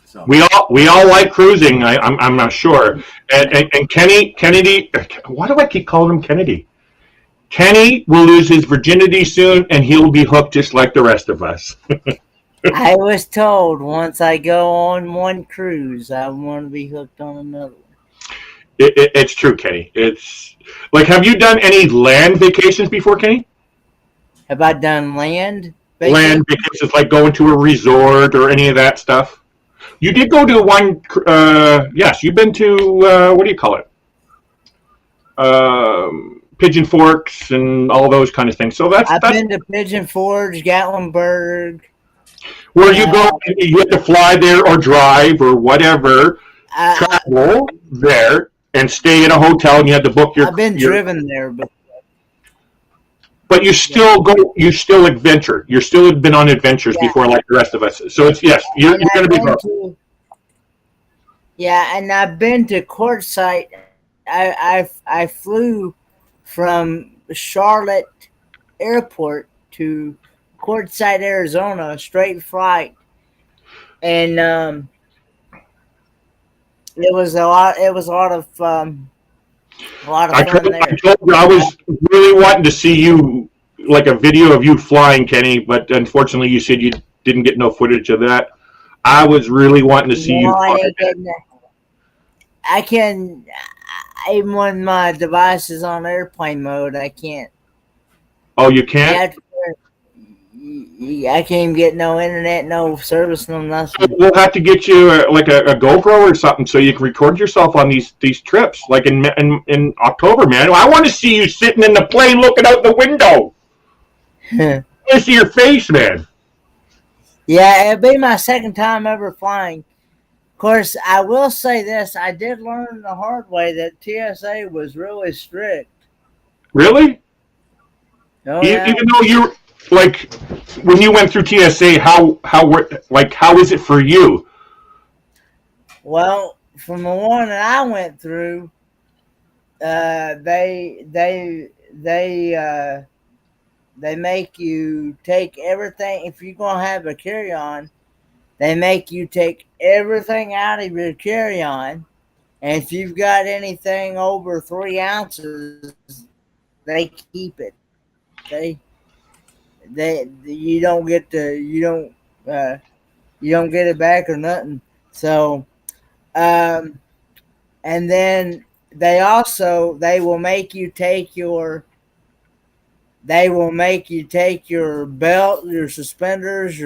S1: So
S2: We all like cruising. I'm not sure. And Kennedy. Why do I keep calling him Kennedy? Kenny will lose his virginity soon, and he'll be hooked just like the rest of us.
S3: I was told once I go on one cruise, I want to be hooked on another one.
S2: It's true, Kenny. It's like, have you done any land vacations before, Kenny?
S3: Have I done land?
S2: Land vacations, like going to a resort or any of that stuff? You did go to one. Yes, you've been to what do you call it? Pigeon Forks and all those kind of things. So
S3: I've been to Pigeon Forge, Gatlinburg.
S2: Where you go, you have to fly there or drive or whatever, travel there and stay in a hotel, and you have to book your.
S3: I've been driven there,
S2: but you still go. You still adventure. You still have been on adventures before, like the rest of us. So it's you're going to be hooked.
S3: Yeah, and I've been to Quartzsite. I flew from Charlotte Airport to Quartzsite, Arizona, a straight flight, and it was a lot. It was a lot of fun there.
S2: I told you I was really wanting to see you, like a video of you flying, Kenny, but unfortunately you said you didn't get no footage of that. I was really wanting to see you fly.
S3: I can, even when my device is on airplane mode, I can't.
S2: Oh, you can't?
S3: I can't even get no internet, no service, no nothing.
S2: We'll have to get you a GoPro or something so you can record yourself on these trips, like in October, man. I want to see you sitting in the plane looking out the window. I want to see your face, man.
S3: Yeah, it'll be my second time ever flying. Of course, I will say this. I did learn the hard way that TSA was really strict.
S2: Really?
S3: Oh, yeah.
S2: Even though you're, like, when you went through TSA, how is it for you?
S3: Well, from the one that I went through, they make you take everything. If you're gonna have a carry-on, they make you take everything out of your carry-on, and if you've got anything over 3 ounces, they keep it. You don't get it back or nothing. So, and then they will make you take your belt, your suspenders,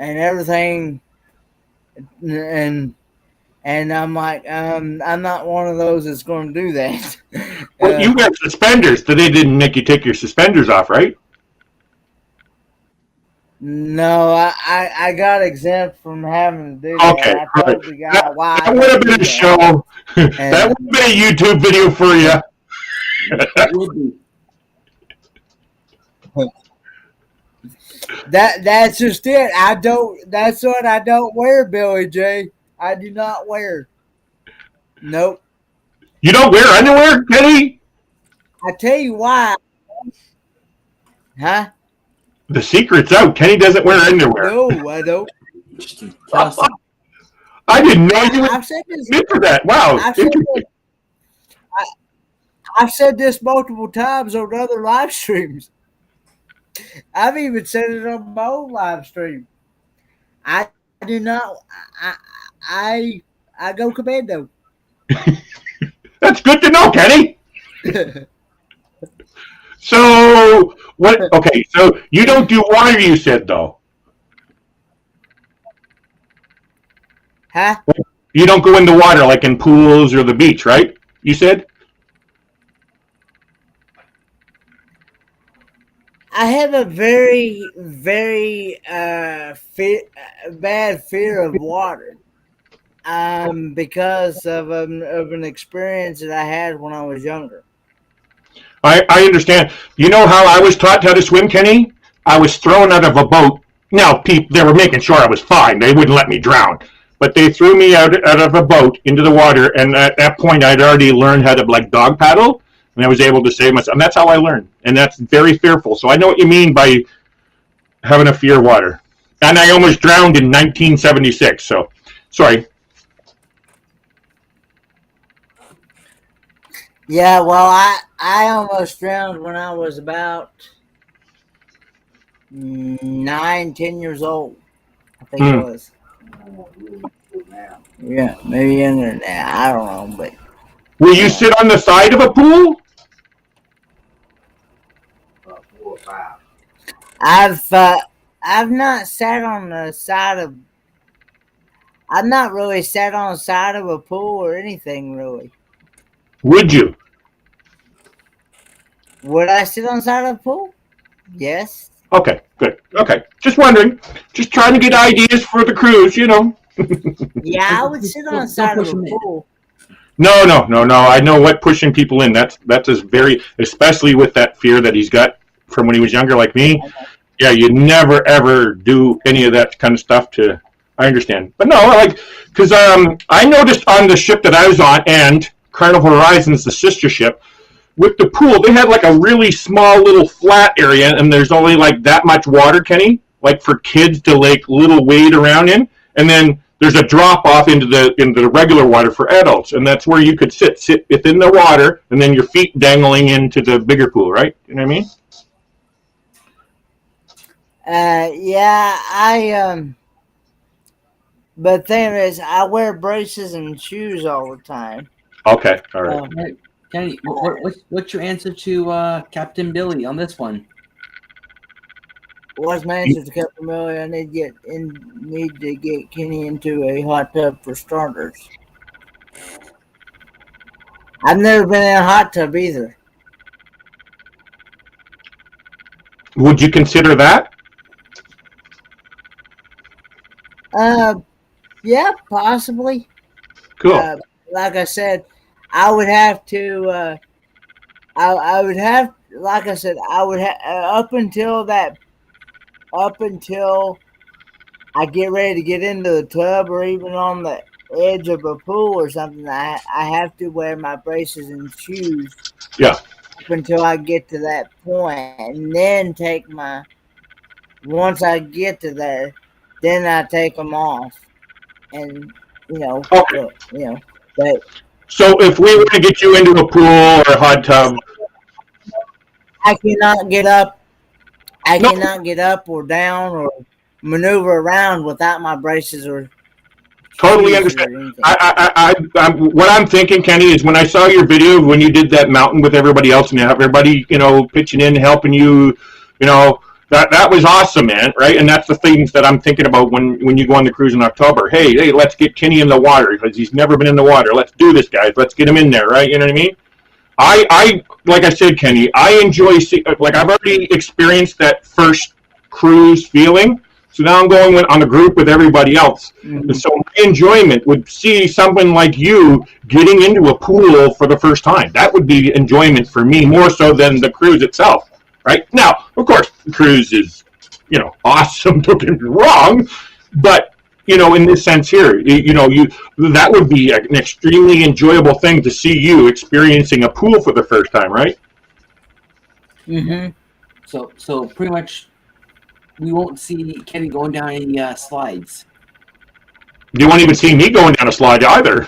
S3: and everything, and And I'm like, I'm not one of those that's going to do that.
S2: Well, you wear suspenders, so they didn't make you take your suspenders off, right?
S3: No, I got exempt from having to do
S2: Okay,
S3: that. I told the guy why.
S2: that would have been a show. That would have been a YouTube video for you.
S1: It would be.
S3: That's just it. I don't. That's what I don't wear, Billy J. I do not wear. Nope.
S2: You don't wear underwear, Kenny?
S3: I tell you why. Huh?
S2: The secret's out. Kenny doesn't wear underwear.
S3: No, I don't.
S2: I didn't know you
S3: I've said this.
S2: were into that. Wow.
S3: I've said this multiple times on other live streams. I've even said it on my own live stream. I do not. I go commando.
S2: That's good to know, Kenny. So what? Okay, so you don't do water, you said, though.
S3: Huh?
S2: You don't go in the water like in pools or the beach, right? You said.
S3: I have a very, very bad fear of water. Because of an experience that I had when I was younger.
S2: I understand. You know how I was taught how to swim, Kenny? I was thrown out of a boat. Now, they were making sure I was fine. They wouldn't let me drown. But they threw me out of a boat into the water, and at that point, I'd already learned how to, like, dog paddle, and I was able to save myself. And that's how I learned. And that's very fearful. So I know what you mean by having a fear of water. And I almost drowned in 1976, so sorry.
S3: Yeah, well, I almost drowned when I was about 9, 10 years old. I think it was. Yeah, maybe younger than that. I don't know, but.
S2: Will you sit on the side of a pool?
S3: I've not sat on the side of. I've not really sat on the side of a pool or anything really.
S2: Would you?
S3: Would I sit on the side of a pool? Yes.
S2: Okay, good. Okay, just wondering. Just trying to get ideas for the cruise, you know.
S3: Yeah, I would sit on the side of a pool.
S2: No. I know what pushing people in. That's very, especially with that fear that he's got from when he was younger, like me. Yeah, you never ever do any of that kind of stuff. I understand, but no, because I noticed on the ship that I was on, and Carnival Horizons, the sister ship, with the pool, they had like a really small little flat area, and there's only like that much water, Kenny, like for kids to like little wade around in, and then there's a drop off into the regular water for adults, and that's where you could sit within the water, and then your feet dangling into the bigger pool, right? You know what I mean?
S3: Yeah, but the thing is, I wear braces and shoes all the time.
S2: Okay, all right.
S1: Kenny, what's your answer to Captain Billy on this one?
S3: What's my answer to Captain Billy? I need to get Kenny into a hot tub for starters. I've never been in a hot tub either.
S2: Would you consider that?
S3: Yeah, possibly.
S2: Cool.
S3: Like I said, I would have to. I would have, like I said, I would have up until I get ready to get into the tub or even on the edge of a pool or something. I have to wear my braces and shoes.
S2: Yeah.
S3: Up until I get to that point, and then once I get to there, then I take them off, and
S2: Okay.
S3: But
S2: So if we were to get you into a pool or a hot tub,
S3: I cannot get up. I cannot get up or down or maneuver around without my braces or.
S2: totally understand. What I'm thinking, Kenny, is when I saw your video of when you did that mountain with everybody else and everybody, pitching in, helping you, That was awesome, man. Right, and that's the things that I'm thinking about when you go on the cruise in October. Hey, let's get Kenny in the water because he's never been in the water. Let's do this, guys. Let's get him in there, right? You know what I mean? I like I said, Kenny, I enjoy like I've already experienced that first cruise feeling. So now I'm going on a group with everybody else.
S3: Mhm.
S2: And so my enjoyment would see someone like you getting into a pool for the first time. That would be enjoyment for me more so than the cruise itself. Right? Now, of course, the cruise is, awesome, don't get me wrong, but in this sense here, that would be an extremely enjoyable thing to see you experiencing a pool for the first time, right?
S3: Mm-hmm.
S1: So pretty much, we won't see Kenny going down any slides.
S2: You won't even see me going down a slide either.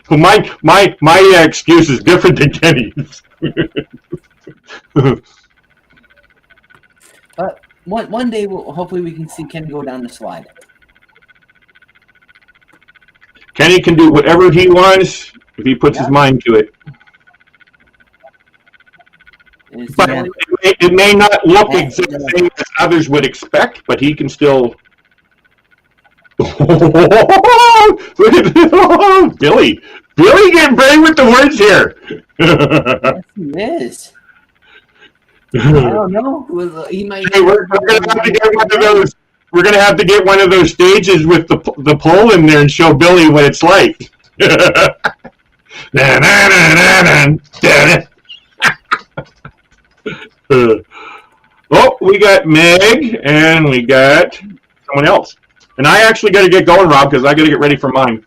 S2: Well, my excuse is different than Kenny's.
S1: But one day, hopefully we can see Kenny go down the slide.
S2: Kenny can do whatever he wants if he puts his mind to it. But it may not look exactly the same as others would expect, but he can still. Look at Billy. Billy getting brave with the words here.
S1: Yes, he is. I don't know. He might.
S2: Hey, we're gonna have to get one of those. We're gonna have to get one of those stages with the pole in there and show Billy what it's like. Oh, we got Meg and we got someone else. And I actually got to get going, Rob, because I got to get ready for mine.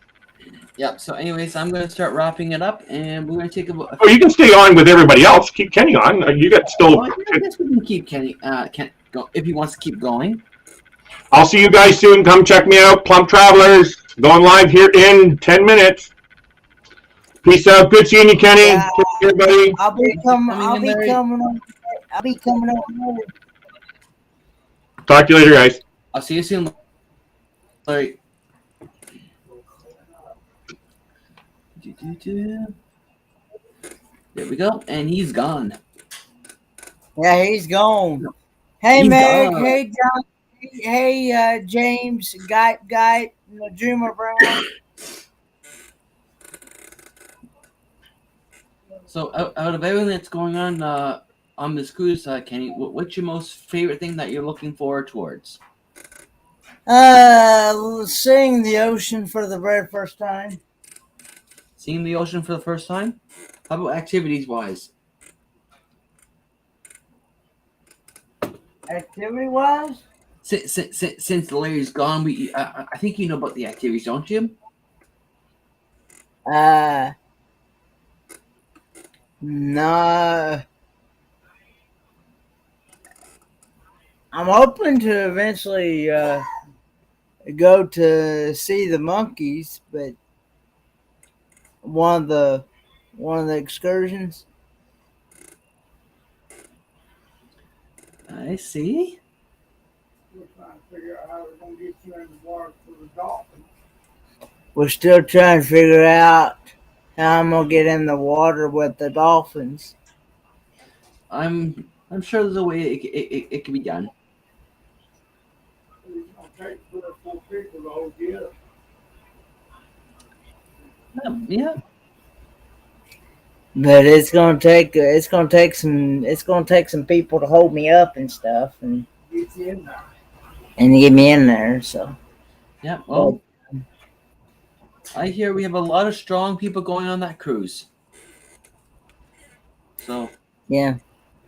S1: Yep. So, anyways, I'm going to start wrapping it up, and we're going to take a.
S2: Oh, you can stay on with everybody else. Keep Kenny on. You got still.
S1: I guess we can keep Kenny. Ken go if he wants to keep going.
S2: I'll see you guys soon. Come check me out, Plump Travelers. Going live here in 10 minutes. Peace out. Good seeing you, Kenny.
S3: Yeah.
S2: Everybody.
S3: I'll be coming over.
S2: Talk to you later, guys.
S1: I'll see you soon, Larry. There we go, and he's gone.
S3: Yeah, he's gone. Hey,
S1: He's
S3: Meg.
S1: gone.
S3: Hey, John. Hey, James. Guy, Dreamer Brown.
S1: So, out of everything that's going on this cruise, Kenny, what's your most favorite thing that you're looking forward towards?
S3: Seeing the ocean for the very first time.
S1: Seeing the ocean for the first time? How about activities-wise?
S3: Activity-wise?
S1: Since Larry's gone, I think you know about the activities, don't you?
S3: No. I'm hoping to eventually go to see the monkeys, but one of the excursions.
S1: I see.
S3: We're still trying to figure out how I'm gonna get in the water with the dolphins.
S1: I'm sure there's a way it can be done. Yeah.
S3: But it's gonna take some people to hold me up and stuff and get me in there. So
S1: Yeah. Well, I hear we have a lot of strong people going on that cruise. So
S3: yeah,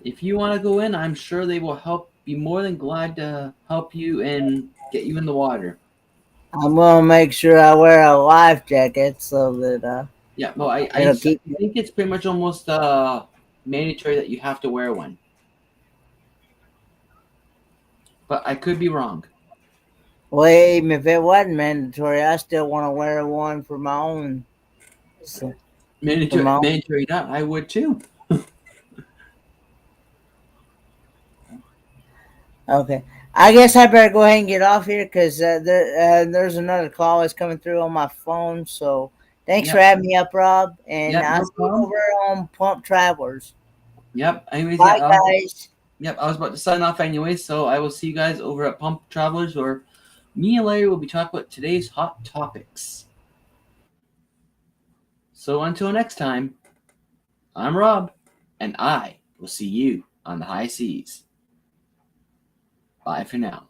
S1: if you want to go in, I'm sure they will be more than glad to help you and get you in the water.
S3: I'm gonna make sure I wear a life jacket so that
S1: Yeah, well, I
S3: keep
S1: think it's pretty much almost mandatory that you have to wear one. But I could be wrong.
S3: well, even if it wasn't mandatory, I still want to wear one for my own. So,
S1: Mandatory not, I would too.
S3: okay, I guess I better go ahead and get off here because there's another call that's coming through on my phone. So thanks for having me up, Rob, and
S1: Yep, no
S3: I'll see you
S1: problem.
S3: over on Plump Travelers.
S1: Yep. Anyways,
S3: Bye, guys.
S1: Yep, I was about to sign off anyway, so I will see you guys over at Pump Travelers, where me and Larry will be talking about today's hot topics. So until next time, I'm Rob, and I will see you on the high seas. Bye for now.